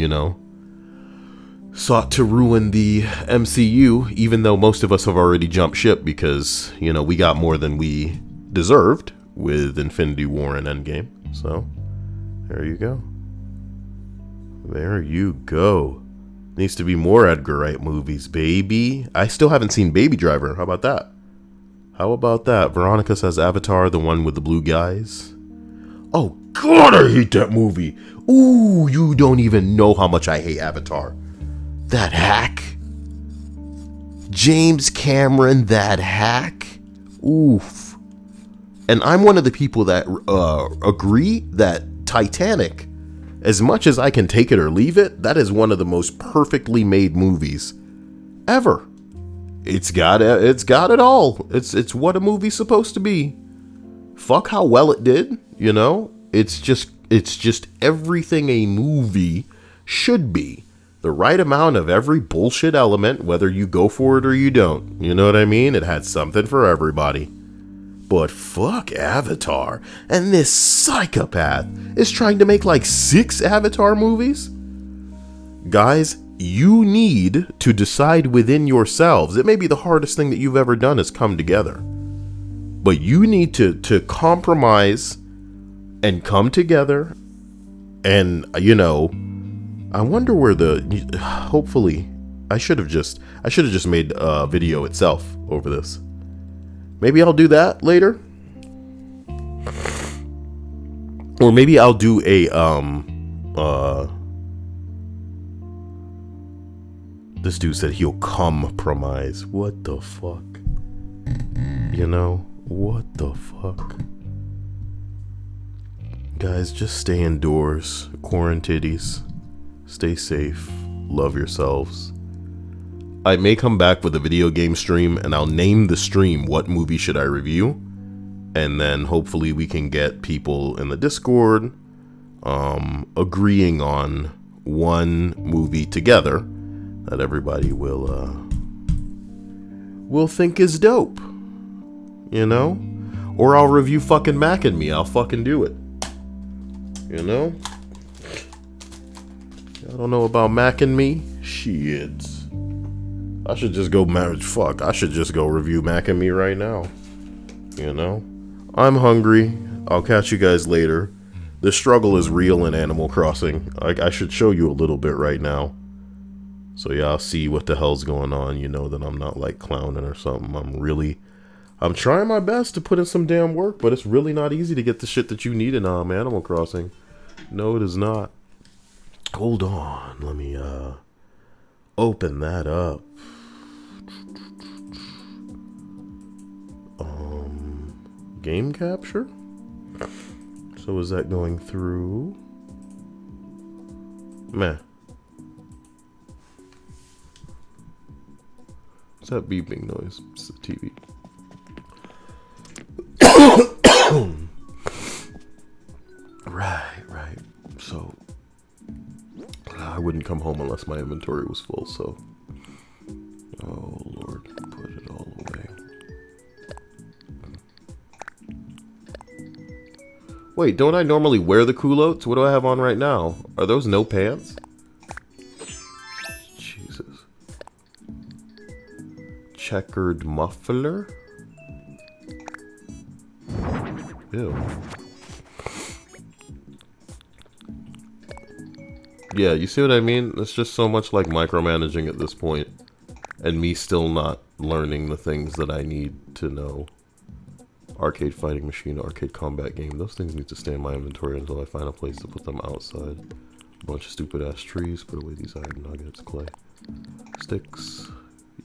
sought to ruin the MCU, even though most of us have already jumped ship because, we got more than we deserved with Infinity War and Endgame. So, there you go. There you go. Needs to be more Edgar Wright movies, baby. I still haven't seen Baby Driver. How about that? Veronica says Avatar, the one with the blue guys. Oh, God, I hate that movie. Ooh, you don't even know how much I hate Avatar. That hack. James Cameron, that hack. Oof. And I'm one of the people that agree that Titanic, as much as I can take it or leave it, that is one of the most perfectly made movies ever. It's got it all. It's what a movie's supposed to be. Fuck how well it did, It's just everything a movie should be. The right amount of every bullshit element, whether you go for it or you don't. You know what I mean? It had something for everybody. But fuck Avatar, and this psychopath is trying to make like 6 Avatar movies? Guys, you need to decide within yourselves. It may be the hardest thing that you've ever done is come together. But you need to compromise and come together. And, I wonder where hopefully, I should have just made a video itself over this. Maybe I'll do that later. Or maybe I'll do a, this dude said he'll compromise. What the fuck? What the fuck? Guys, just stay indoors. Quarantitties. Stay safe. Love yourselves. I may come back with a video game stream, and I'll name the stream what movie should I review, and then hopefully we can get people in the Discord agreeing on one movie together that everybody will think is dope, you know? Or I'll review fucking Mac and Me. I'll fucking do it, you know? I don't know about Mac and Me. Shit. I should just go I should just go review Mac and Me right now. You know? I'm hungry. I'll catch you guys later. The struggle is real in Animal Crossing. I should show you a little bit right now. So y'all see what the hell's going on. You know that I'm not like clowning or something. I'm trying my best to put in some damn work, but it's really not easy to get the shit that you need in Animal Crossing. No, it is not. Hold on. Let me open that up. Game capture? So is that going through? Meh. What's that beeping noise? It's the TV. Right. So I wouldn't come home unless my inventory was full, so oh Lord, put it all away. Wait, don't I normally wear the culottes? What do I have on right now? Are those no pants? Jesus. Checkered muffler? Ew. Yeah, you see what I mean? It's just so much like micromanaging at this point. And me still not learning the things that I need to know. Arcade fighting machine, arcade combat game. Those things need to stay in my inventory until I find a place to put them outside. A bunch of stupid ass trees. Put away these iron nuggets. Clay. Sticks.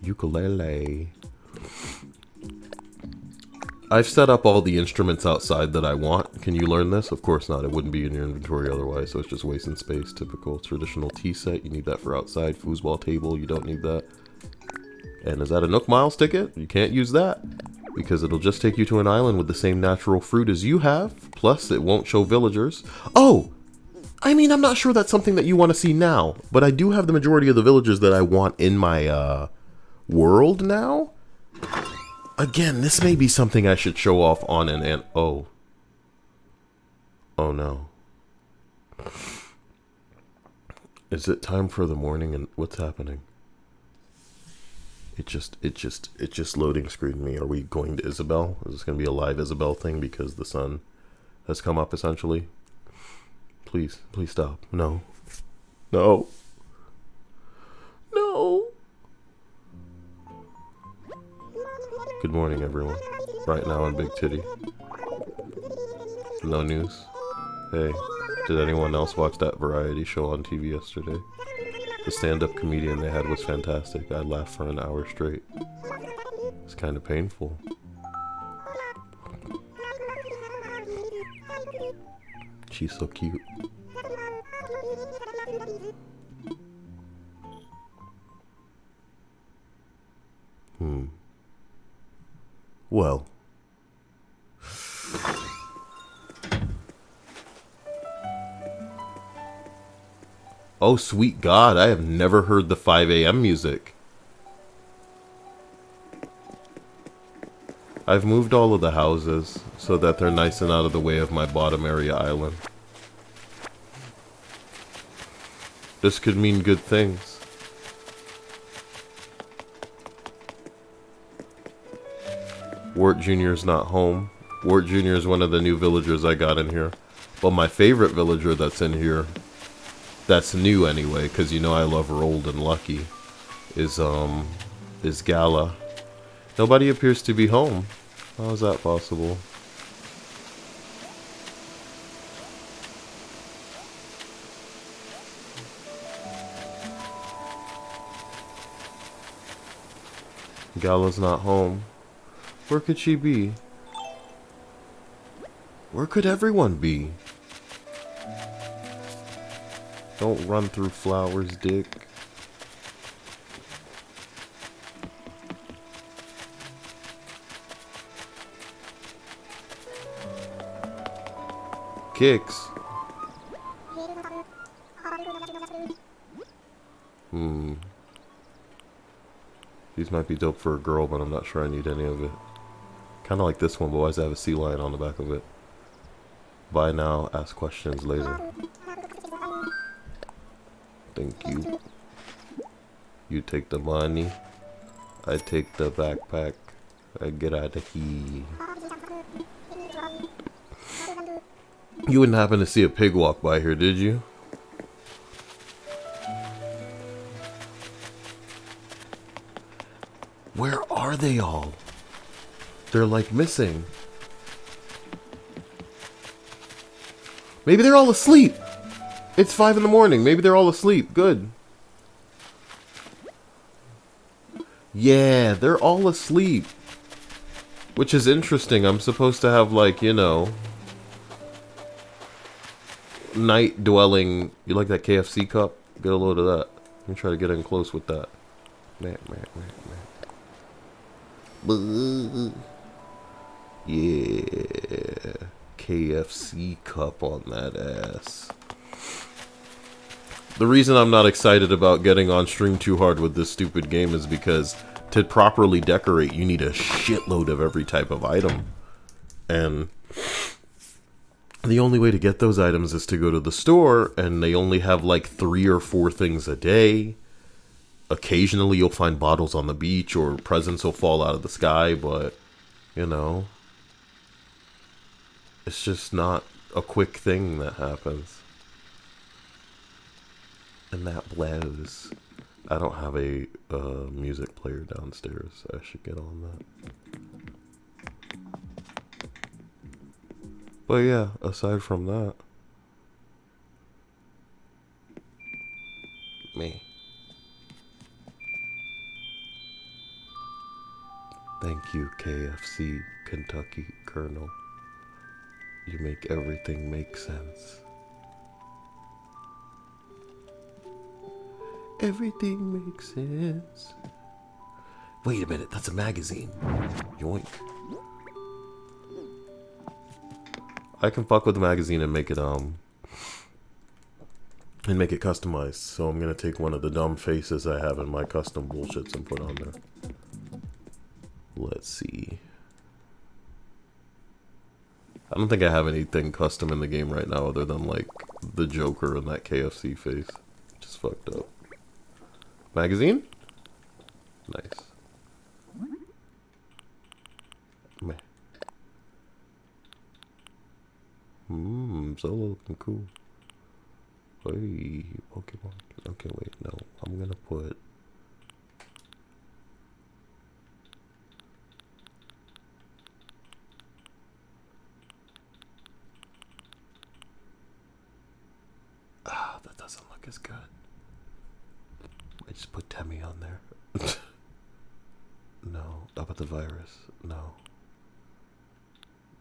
Ukulele. I've set up all the instruments outside that I want. Can you learn this? Of course not. It wouldn't be in your inventory otherwise, so it's just wasting space. Typical traditional tea set. You need that for outside. Foosball table. You don't need that. And is that a Nook Miles ticket? You can't use that. Because it'll just take you to an island with the same natural fruit as you have. Plus, it won't show villagers. Oh! I mean, I'm not sure that's something that you want to see now. But I do have the majority of the villagers that I want in my world now. Again, this may be something I should show off on an... Oh. Oh no. Is it time for the morning and what's happening? It just loading screened me. Are we going to Isabel? Is this going to be a live Isabel thing because the sun has come up essentially? Please stop. No. No. No. Good morning, everyone. Right now on Big Titty. No news. Hey, did anyone else watch that variety show on TV yesterday? The stand-up comedian they had was fantastic. I laughed for an hour straight. It's kind of painful. She's so cute. Well. Oh, sweet God, I have never heard the 5 a.m. music. I've moved all of the houses so that they're nice and out of the way of my bottom area island. This could mean good things. Wart Jr.'s not home. Wart Jr. is one of the new villagers I got in here. But my favorite villager that's in here, that's new anyway, because you know I love Rolled and Lucky, is Gala. Nobody appears to be home. How is that possible? Gala's not home. Where could she be? Where could everyone be? Don't run through flowers, dick. kicks. These might be dope for a girl, but I'm not sure I need any of it. Kind of like this one, but why does it have a sea lion on the back of it? Buy now, ask questions later. Thank you. You take the money. I take the backpack. I get out of here. You wouldn't happen to see a pig walk by here, did you? Where are they all? They're like missing. Maybe they're all asleep. It's 5 in the morning. Maybe they're all asleep. Good. Yeah, they're all asleep. Which is interesting. I'm supposed to have, like, you know, night dwelling. You like that KFC cup? Get a load of that. Let me try to get in close with that. Man. Yeah. KFC cup on that ass. The reason I'm not excited about getting on stream too hard with this stupid game is because to properly decorate, you need a shitload of every type of item. And the only way to get those items is to go to the store, and they only have like 3 or 4 things a day. Occasionally you'll find bottles on the beach or presents will fall out of the sky, but, you know, it's just not a quick thing that happens. And that blows. I don't have a music player downstairs. I should get on that. But yeah, aside from that, me. Thank you, KFC Kentucky Colonel. You make everything make sense. Everything makes sense. Wait a minute, that's a magazine. Yoink. I can fuck with the magazine and make it customized. So I'm gonna take one of the dumb faces I have in my custom bullshits and put on there. Let's see. I don't think I have anything custom in the game right now other than like the Joker and that KFC face. Just fucked up. Magazine? Nice. Meh. Solo looking cool. Hey, Pokemon. Okay, wait, no. I'm gonna put... that doesn't look as good. I just put Temmie on there. No. How about the virus? No.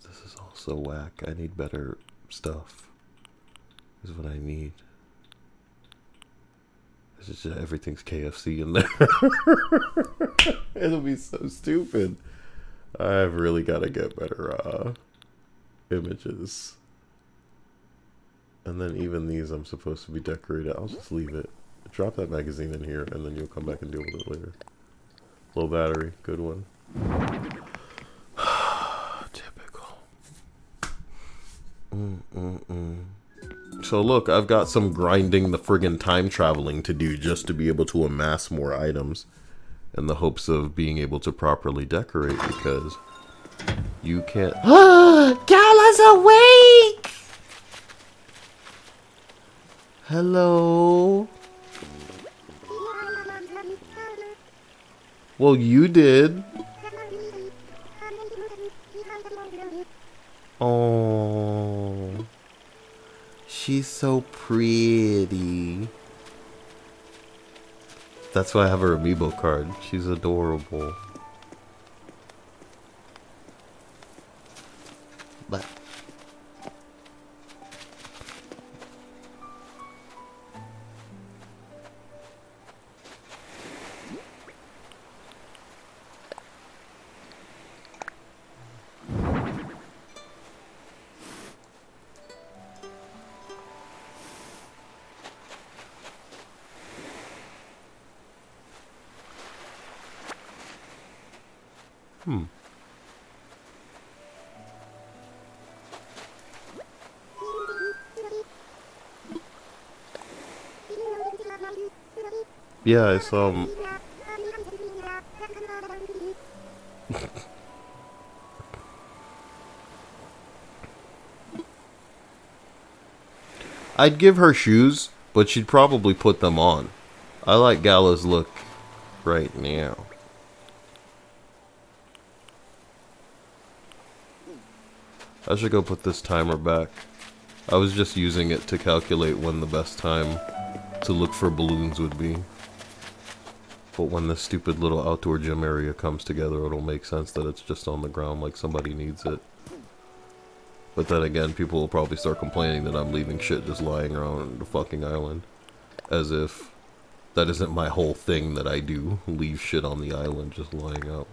This is all so whack. I need better stuff. This is what I need. This is just, everything's KFC in there. It'll be so stupid. I've really got to get better images. And then even these I'm supposed to be decorated. I'll just leave it. Drop that magazine in here and then you'll come back and deal with it later. Low battery, good one. Typical. So look, I've got some grinding the friggin' time traveling to do just to be able to amass more items in the hopes of being able to properly decorate, because you can't... Gala's awake! Hello? Well, you did. Oh, she's so pretty. That's why I have her amiibo card. She's adorable. But Yeah, I saw him. I'd give her shoes, but she'd probably put them on. I like Gala's look right now. I should go put this timer back. I was just using it to calculate when the best time to look for balloons would be. But when this stupid little outdoor gym area comes together, it'll make sense that it's just on the ground like somebody needs it. But then again, people will probably start complaining that I'm leaving shit just lying around the fucking island. As if that isn't my whole thing that I do. Leave shit on the island just lying out.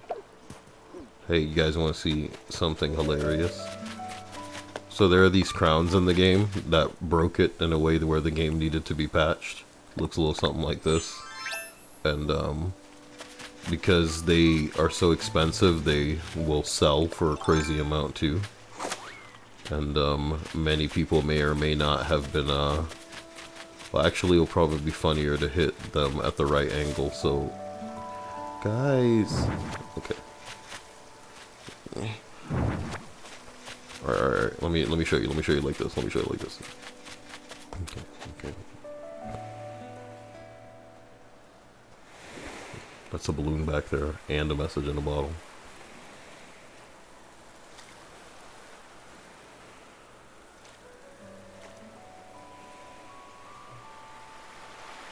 Hey, you guys want to see something hilarious? So there are these crowns in the game that broke it in a way where the game needed to be patched. Looks a little something like this. And because they are so expensive, they will sell for a crazy amount too. And many people may or may not have been well, actually it'll probably be funnier to hit them at the right angle. So guys, okay, alright, let me show you like this. Let me show you like this. Okay. That's a balloon back there and a message in a bottle.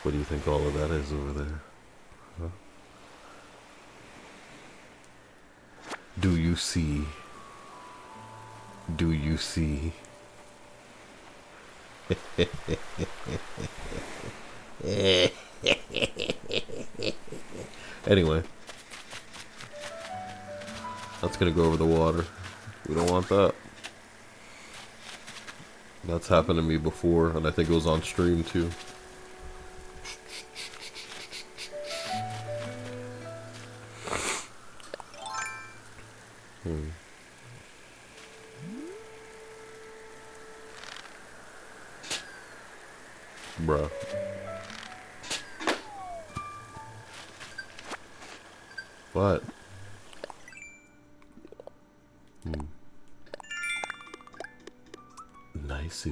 What do you think all of that is over there? Huh? Do you see? Do you see? Anyway, that's gonna go over the water. We don't want that. That's happened to me before, and I think it was on stream too. Bruh. What? Nice.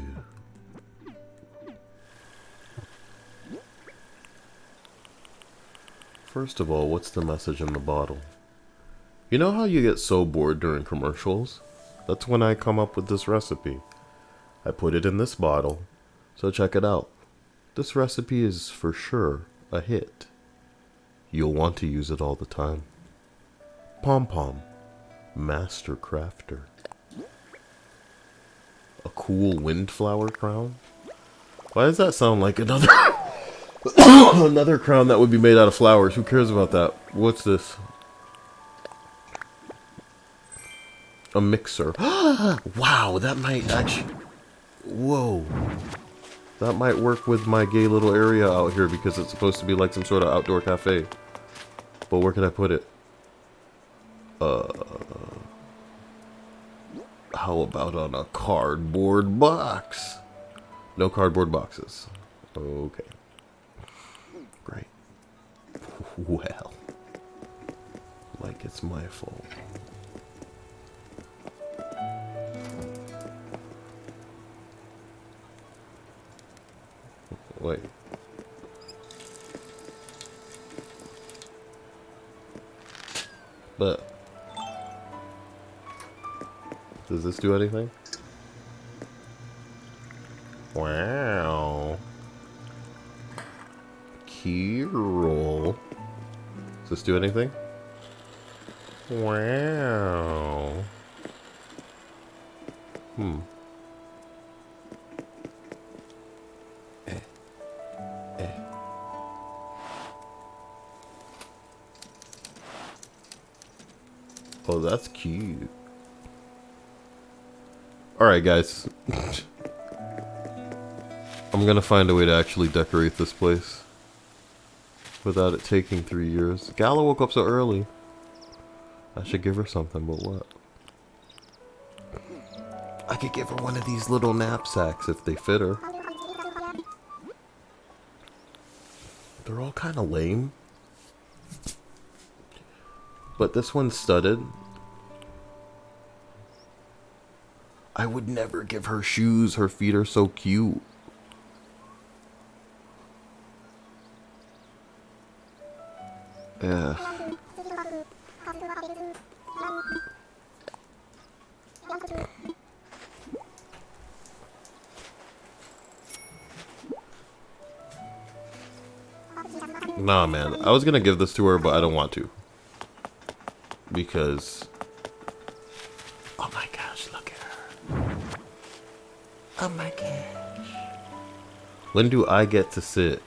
First of all, what's the message in the bottle? You know how you get so bored during commercials? That's when I come up with this recipe. I put it in this bottle, so check it out. This recipe is for sure a hit. You'll want to use it all the time. Pom Pom, Master Crafter. A cool windflower crown? Why does that sound like another another crown that would be made out of flowers? Who cares about that? What's this? A mixer. Wow, that might actually... Whoa. That might work with my gay little area out here because it's supposed to be like some sort of outdoor cafe. But where can I put it? How about on a cardboard box? No cardboard boxes. Okay. Great. Well. Like it's my fault. Wait. But does this do anything? Wow. Kirill. Does this do anything? Wow. Oh, that's cute. Alright, guys. I'm gonna find a way to actually decorate this place without it taking 3 years. Gala woke up so early. I should give her something, but what? I could give her one of these little knapsacks if they fit her. They're all kind of lame. But this one's studded. I would never give her shoes. Her feet are so cute. Yeah. Nah, man. I was gonna give this to her, but I don't want to. Because... oh my gosh, look at her. Oh my gosh. When do I get to sit?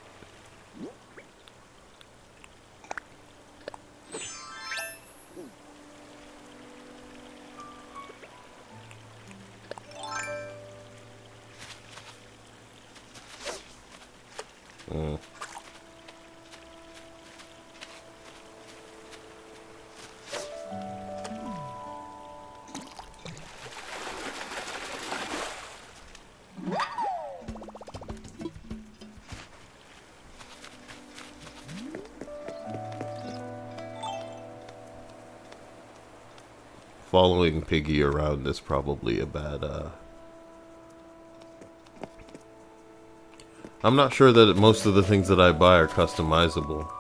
Following Piggy around is probably a bad, I'm not sure that most of the things that I buy are customizable.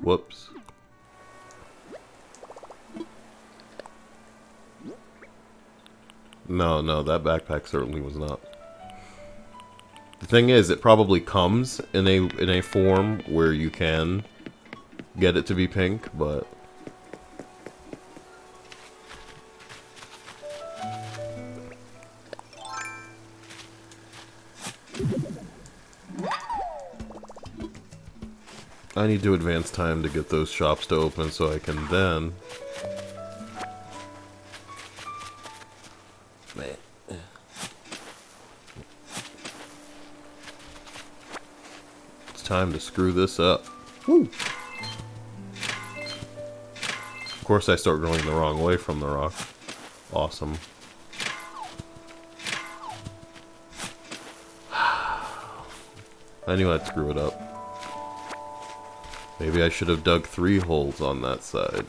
Whoops. No, that backpack certainly was not. The thing is, it probably comes in a form where you can get it to be pink, but I need to advance time to get those shops to open so I can then... It's time to screw this up. Woo! Of course I start going the wrong way from the rock. Awesome. I knew I'd screw it up. Maybe I should have dug 3 holes on that side.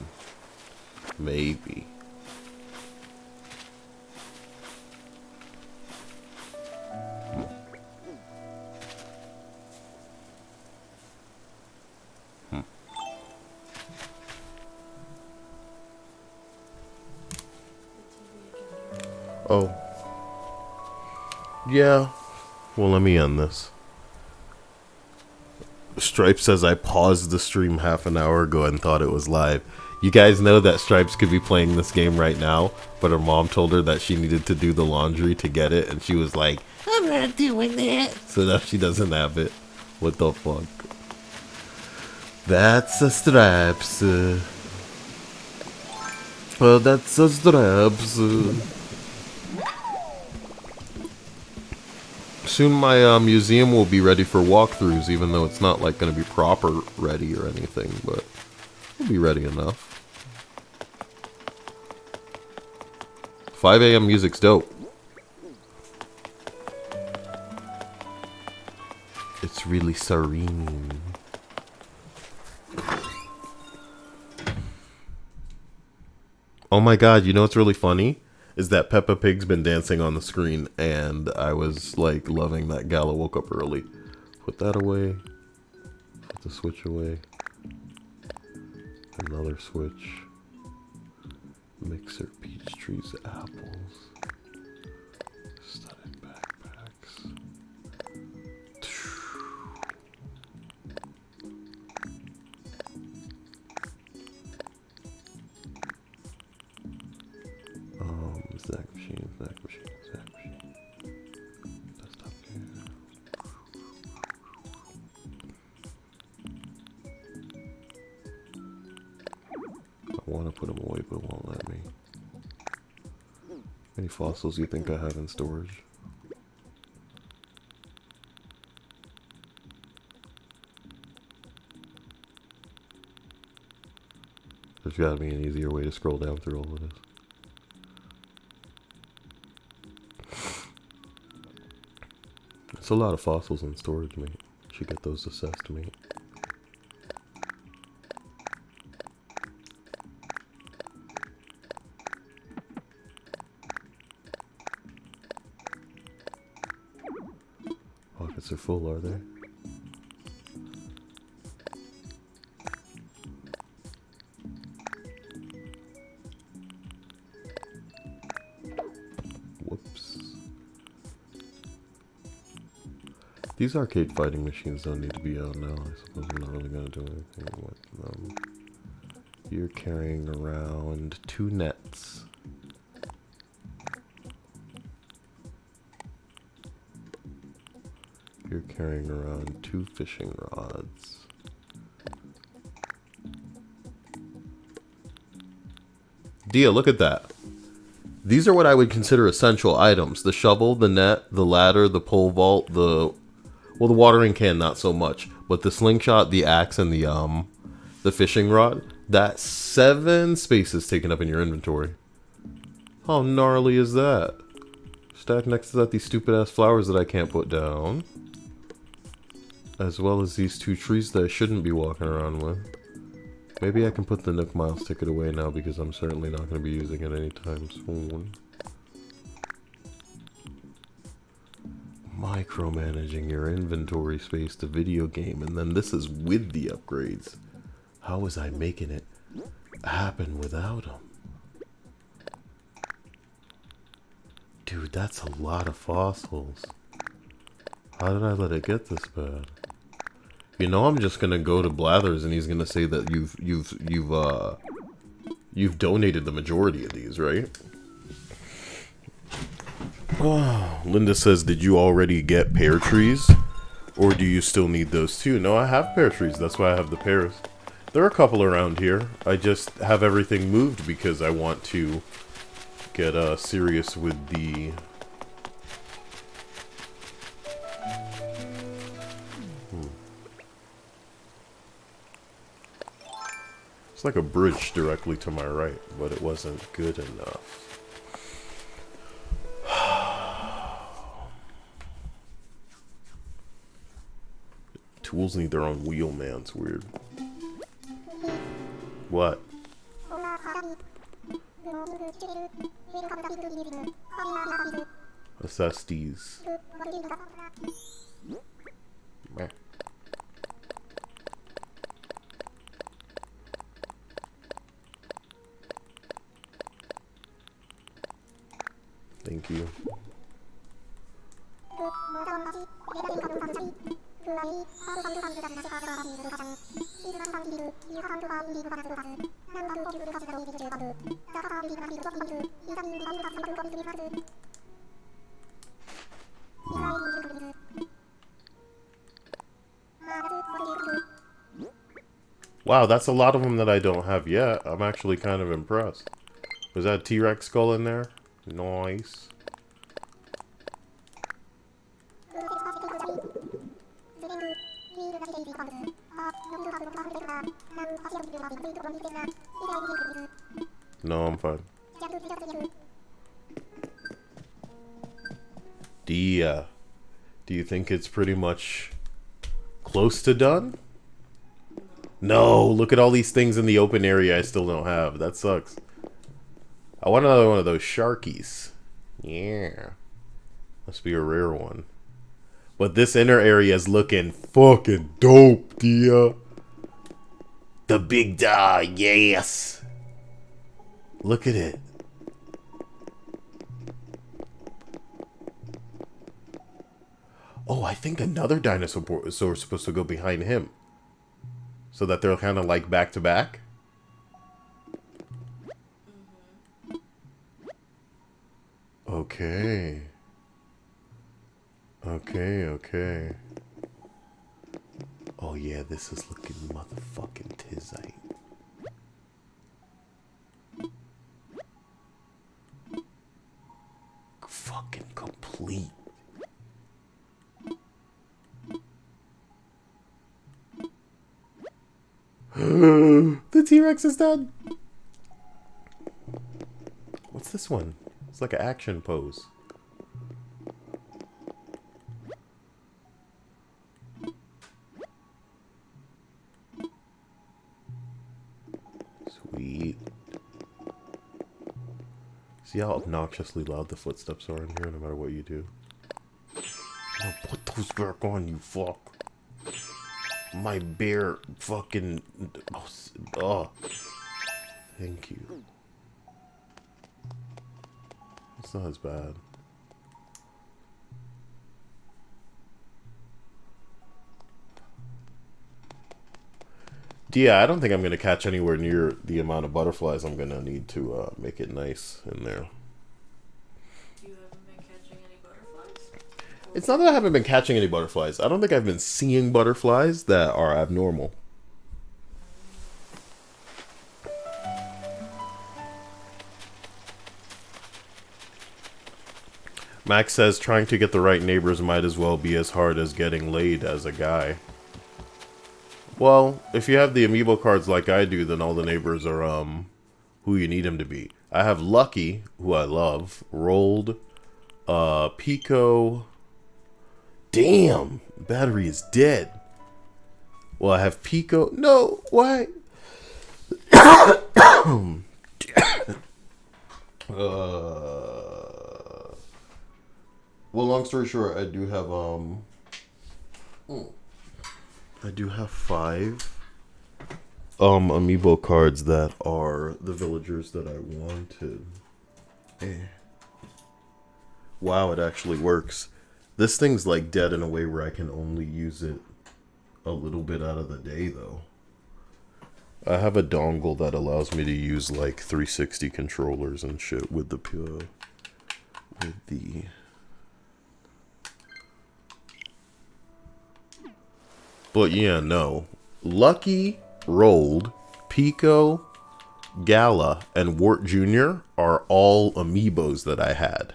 Maybe. Oh. Yeah. Well, let me end this. Stripe says I paused the stream half an hour ago and thought it was live. You guys know that Stripes could be playing this game right now, but her mom told her that she needed to do the laundry to get it, and she was like, I'm not doing that. So now she doesn't have it. What the fuck? That's a Stripes. Well, that's a Stripes. Soon my museum will be ready for walkthroughs, even though it's not like going to be proper ready or anything, but it'll be ready enough. 5 a.m. music's dope. It's really serene. Oh my god, you know what's really funny? Is that Peppa Pig's been dancing on the screen, and I was like loving that Gala woke up early. Put that away. Put the switch away. Another switch. Mixer, peach trees, apples. Studded backpacks. Snack machine, snack machine, snack machine. Desktop here. I want to put them away, but it won't let me. Any fossils you think I have in storage? There's gotta be an easier way to scroll down through all of this. It's a lot of fossils in storage, mate. Should get those assessed, mate. Pockets are full, are they? Whoops. These arcade fighting machines don't need to be out now. I suppose I'm not really going to do anything with them. You're carrying around 2 nets. You're carrying around 2 fishing rods. Dia, look at that. These are what I would consider essential items. The shovel, the net, the ladder, the pole vault, the watering can, not so much. But the slingshot, the axe, and the fishing rod, that's 7 spaces taken up in your inventory. How gnarly is that? Stacked next to that, these stupid ass flowers that I can't put down. As well as these 2 trees that I shouldn't be walking around with. Maybe I can put the Nook Miles ticket away now because I'm certainly not going to be using it anytime soon. Micromanaging your inventory space to video game, and then this is with the upgrades. How was I making it happen without them? Dude, that's a lot of fossils. How did I let it get this bad? You know, I'm just gonna go to Blathers and he's gonna say that you've donated the majority of these, right? Oh, Linda says, did you already get pear trees? Or do you still need those too? No, I have pear trees. That's why I have the pears. There are a couple around here. I just have everything moved because I want to get serious with the... It's like a bridge directly to my right, but it wasn't good enough. Tools need their own wheel, man. It's weird. What? Assess these. Meh. Thank you. Wow, that's a lot of them that I don't have yet. I'm actually kind of impressed. Was that a T-Rex skull in there? Nice. No, I'm fine. Dia, do you think it's pretty much close to done? No, look at all these things in the open area I still don't have. That sucks. I want another one of those sharkies. Yeah. Must be a rare one. But this inner area is looking fucking dope, Dia. The big dog, yes. Look at it. Oh, I think another dinosaur is supposed to go behind him. So that they're kind of like back to back. Okay. Okay. Oh yeah, this is looking motherfucking tizite. The T-Rex is done. What's this one? It's like an action pose. Sweet. See how obnoxiously loud the footsteps are in here, no matter what you do? Oh, put those back on, you fuck. My bear fucking... Oh. Thank you. It's not as bad. Yeah, I don't think I'm going to catch anywhere near the amount of butterflies I'm going to need to make it nice in there. You haven't been catching any butterflies? It's not that I haven't been catching any butterflies. I don't think I've been seeing butterflies that are abnormal. Max says trying to get the right neighbors might as well be as hard as getting laid as a guy. Well, if you have the amiibo cards like I do, then all the neighbors are who you need them to be. I have Lucky, who I love, Rolled, Pico. Damn, battery is dead. Well, I have Pico. No, why? Well, long story short, I do have I do have 5 amiibo cards that are the villagers that I wanted. Wow, it actually works. This thing's like dead in a way where I can only use it a little bit out of the day, though. I have a dongle that allows me to use like 360 controllers and shit with the But yeah, no. Lucky, Rolled, Pico, Gala, and Wart Jr. are all amiibos that I had.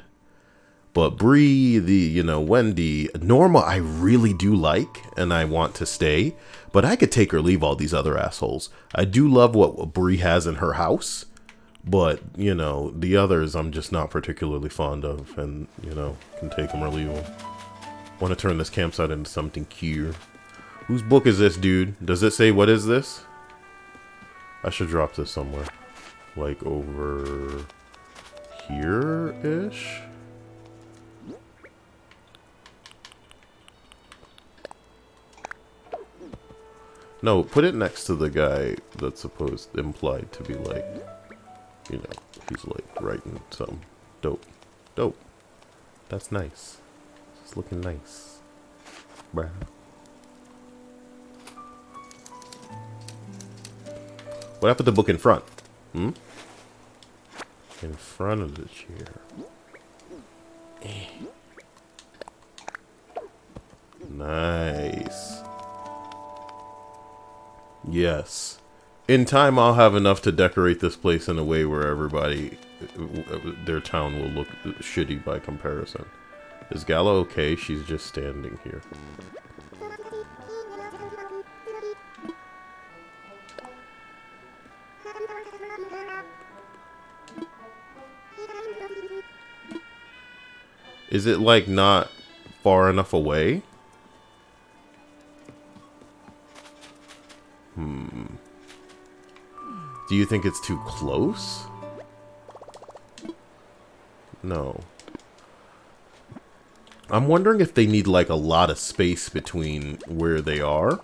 But Bree, Wendy, Norma I really do like, and I want to stay. But I could take or leave all these other assholes. I do love what Bree has in her house. But, the others I'm just not particularly fond of. And, can take them or leave them. Want to turn this campsite into something cute. Whose book is this, dude? Does it say what is this? I should drop this somewhere. Like over here-ish? No, put it next to the guy that's implied to be like, he's like writing something. Dope. Dope. That's nice. It's looking nice. Bruh. What happened to the book in front? In front of the chair. Nice. Yes. In time, I'll have enough to decorate this place in a way where everybody, their town will look shitty by comparison. Is Gala okay? She's just standing here. Is it like not far enough away? Do you think it's too close? No. I'm wondering if they need like a lot of space between where they are.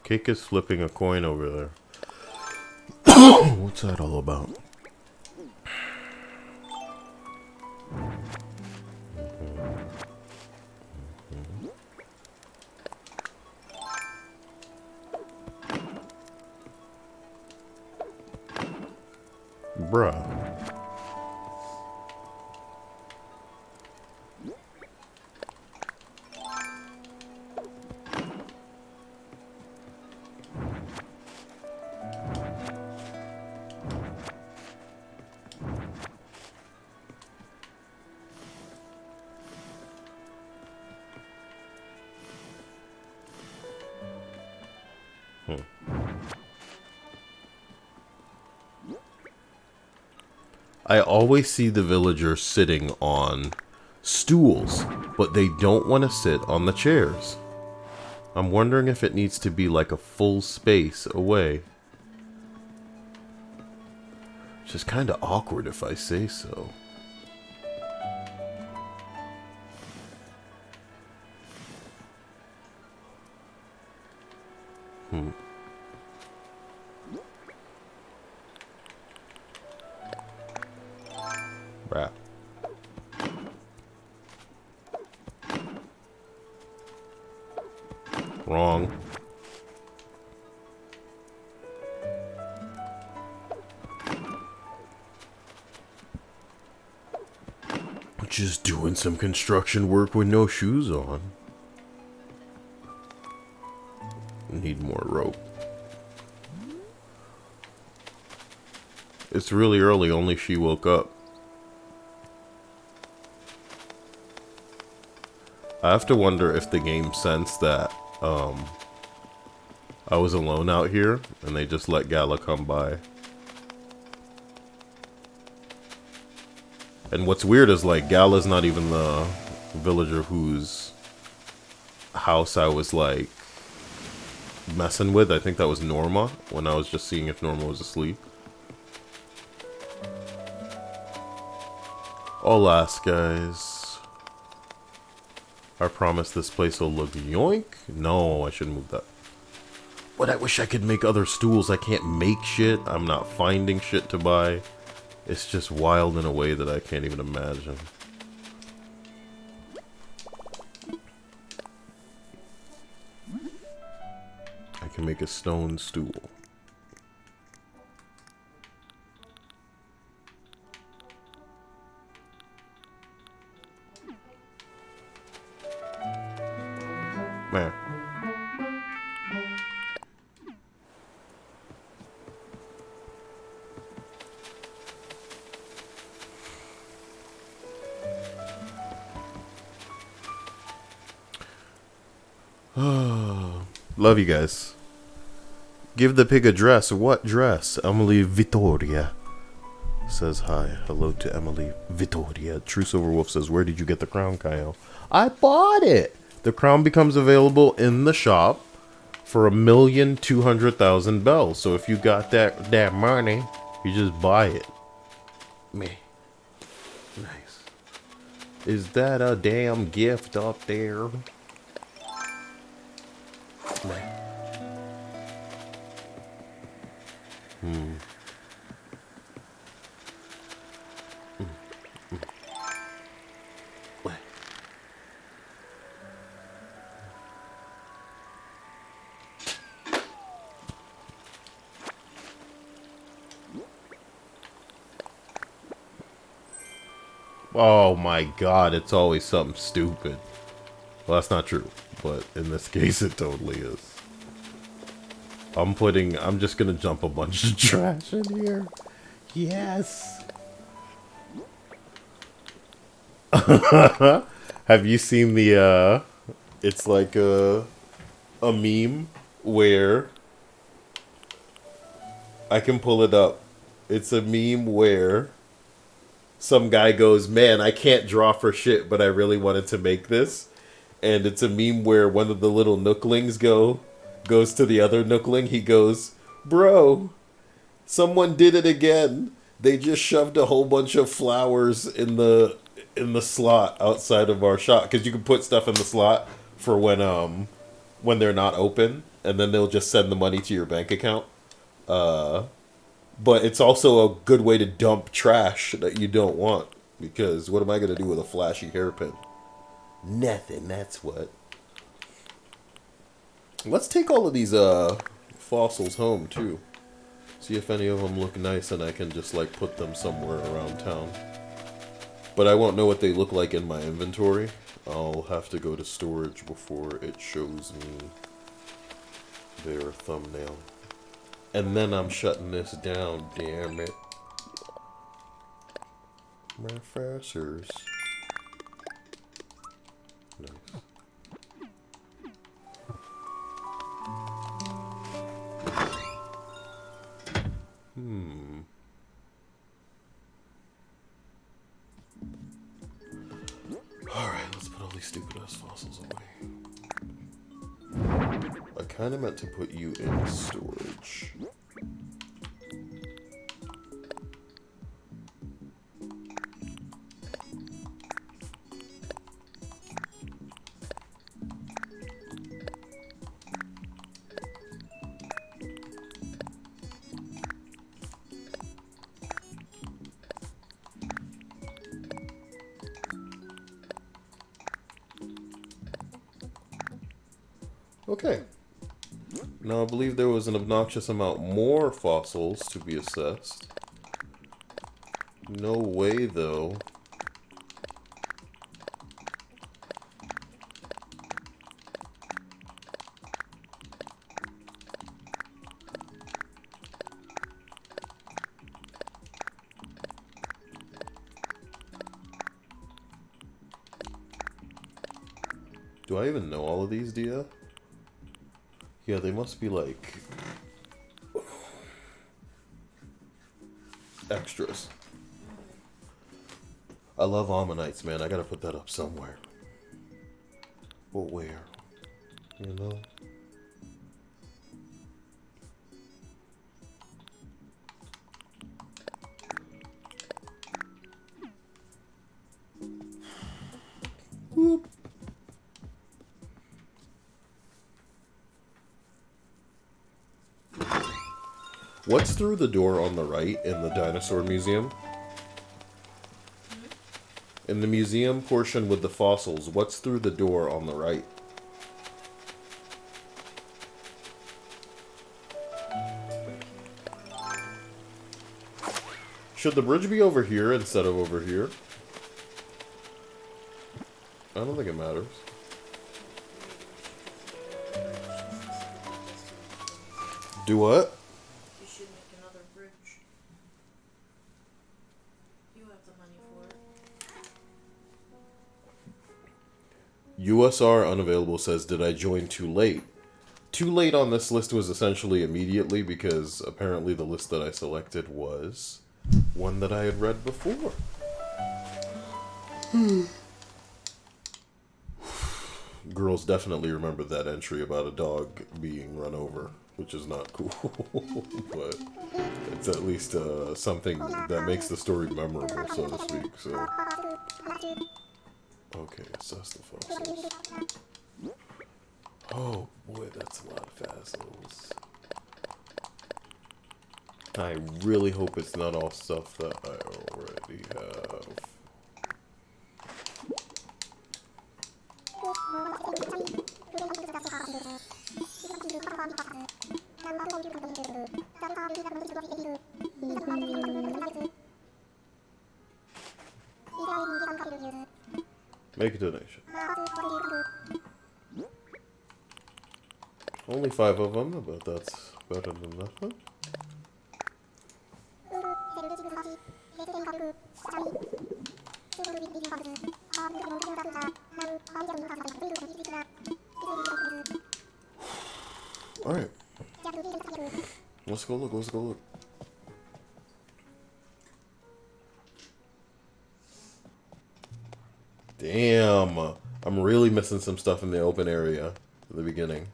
Cake is flipping a coin over there. What's that all about? Bruh. I always see the villagers sitting on stools, but they don't want to sit on the chairs. I'm wondering if it needs to be like a full space away. Which is kind of awkward if I say so. Bruh. Wrong. Just doing some construction work with no shoes on. Need more rope. It's really early, only she woke up. I have to wonder if the game sensed that I was alone out here and they just let Gala come by. And what's weird is like Gala's not even the villager whose house I was like messing with. I think that was Norma when I was just seeing if Norma was asleep. Alas, guys. I promise this place will look yoink. No, I shouldn't move that. But I wish I could make other stools. I can't make shit. I'm not finding shit to buy. It's just wild in a way that I can't even imagine. I can make a stone stool. Man. Love you guys. Give the pig a dress. What dress? Emily Vittoria says hi. Hello to Emily Vittoria. True Silver Wolf says, where did you get the crown, Kyle? I bought it. The crown becomes available in the shop for 1,200,000 bells. So if you got that money, you just buy it. Me. Nice. Is that a damn gift up there? Oh my god, it's always something stupid. Well, that's not true, but in this case it totally is. I'm just gonna dump a bunch of trash in here. Yes! Have you seen the, it's like a meme where, I can pull it up. It's a meme where some guy goes, man, I can't draw for shit, but I really wanted to make this. And it's a meme where one of the little nooklings goes to the other nookling. He goes, bro, someone did it again. They just shoved a whole bunch of flowers in the slot outside of our shop. Because you can put stuff in the slot for when they're not open. And then they'll just send the money to your bank account. But it's also a good way to dump trash that you don't want. Because what am I going to do with a flashy hairpin? Nothing, that's what. Let's take all of these fossils home, too. See if any of them look nice and I can just like put them somewhere around town. But I won't know what they look like in my inventory. I'll have to go to storage before it shows me their thumbnail. And then I'm shutting this down, damn it. Refreshers. Nice. Alright, let's put all these stupid ass fossils away. I kinda meant to put you in storage. Okay. Now I believe there was an obnoxious amount more fossils to be assessed. No way though. Do I even know all of these, Dia? Yeah, they must be like extras. I love ammonites, man. I gotta put that up somewhere. But where? You know? Whoop. What's through the door on the right in the dinosaur museum? In the museum portion with the fossils, what's through the door on the right? Should the bridge be over here instead of over here? I don't think it matters. Do what? You should make another bridge. You have the money for it. USR unavailable says, did I join too late? Too late on this list was essentially immediately because apparently the list that I selected was one that I had read before. Girls definitely remember that entry about a dog being run over, which is not cool, but it's at least something that makes the story memorable, so to speak. So, okay, assess the fossils. Oh boy, that's a lot of fossils. I really hope it's not all stuff that I already have. Make a donation. Only 5 of them, but that's better than nothing. Alright. Let's go look, let's go look. Damn. I'm really missing some stuff in the open area at the beginning.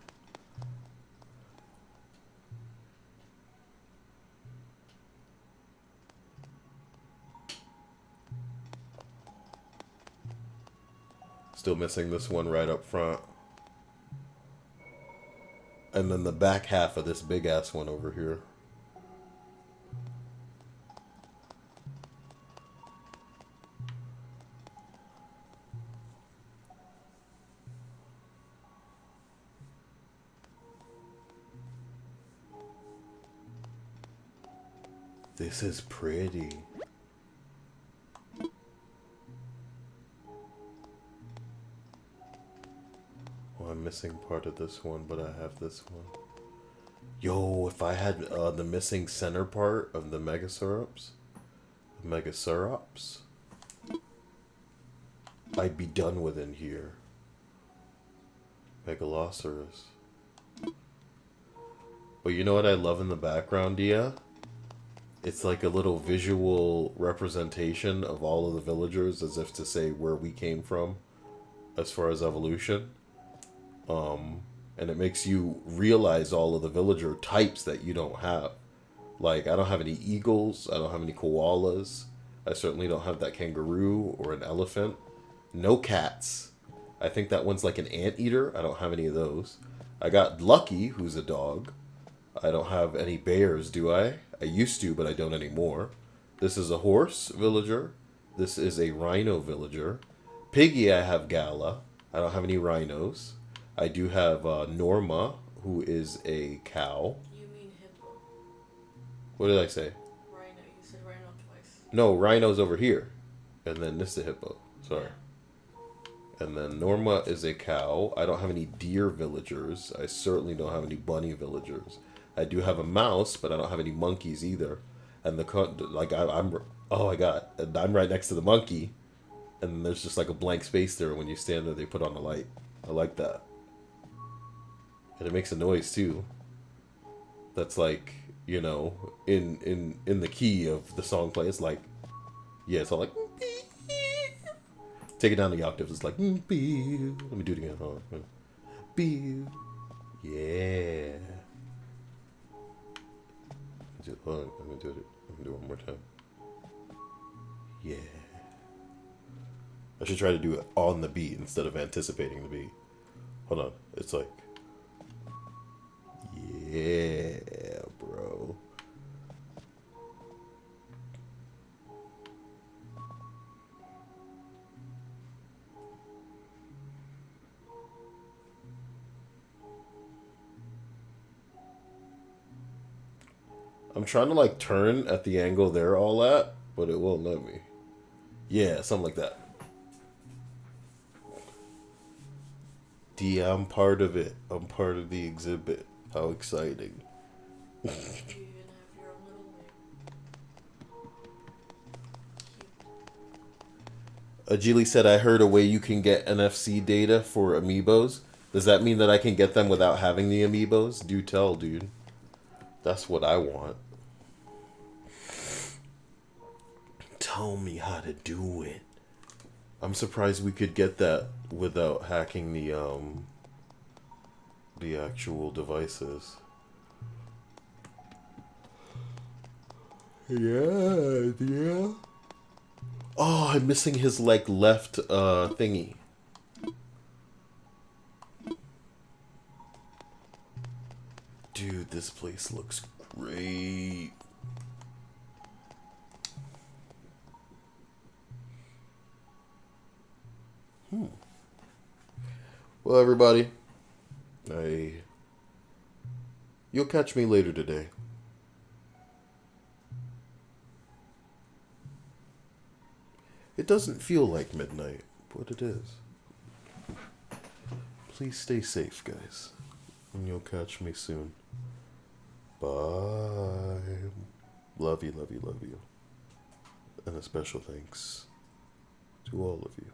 Still missing this one right up front. And then the back half of this big ass one over here. This is pretty. Oh, I'm missing part of this one, but I have this one. Yo, if I had the missing center part of the Megacerops, I'd be done with in here. Megaloceros. But you know what I love in the background, Dia? It's like a little visual representation of all of the villagers, as if to say where we came from as far as evolution. And it makes you realize all of the villager types that you don't have. Like, I don't have any eagles, I don't have any koalas, I certainly don't have that kangaroo or an elephant. No cats. I think that one's like an anteater. I don't have any of those. I got Lucky, who's a dog. I don't have any bears, do I? I used to, but I don't anymore. This is a horse villager. This is a rhino villager. Piggy, I have Gala. I don't have any rhinos. I do have Norma, who is a cow. You mean hippo. What did I say? Rhino. You said rhino twice. No, rhino's over here. And then this is a hippo. Sorry. And then Norma is a cow. I don't have any deer villagers. I certainly don't have any bunny villagers. I do have a mouse, but I don't have any monkeys either. And I'm right next to the monkey, and there's just like a blank space there. When you stand there, they put on the light. I like that, and it makes a noise too. That's like, you know, in the key of the song play. It's like, yeah, it's all like. Take it down the octave. It's like, let me do it again. Hold on. Yeah. Hold on, I'm gonna do it. I'm gonna do it one more time. Yeah. I should try to do it on the beat instead of anticipating the beat. Hold on. It's like, yeah, bro. I'm trying to like turn at the angle they're all at, but it won't let me. Yeah, something like that. D, I'm part of it. I'm part of the exhibit. How exciting. You even have your own little wing. Ajili said, I heard a way you can get NFC data for amiibos. Does that mean that I can get them without having the amiibos? Do tell, dude. That's what I want. Tell me how to do it. I'm surprised we could get that without hacking the actual devices. Yeah. Oh, I'm missing his like left thingy. Dude, this place looks great. Well, everybody, you'll catch me later today. It doesn't feel like midnight, but it is. Please stay safe, guys, and you'll catch me soon. Bye. Love you, love you, love you. And a special thanks to all of you.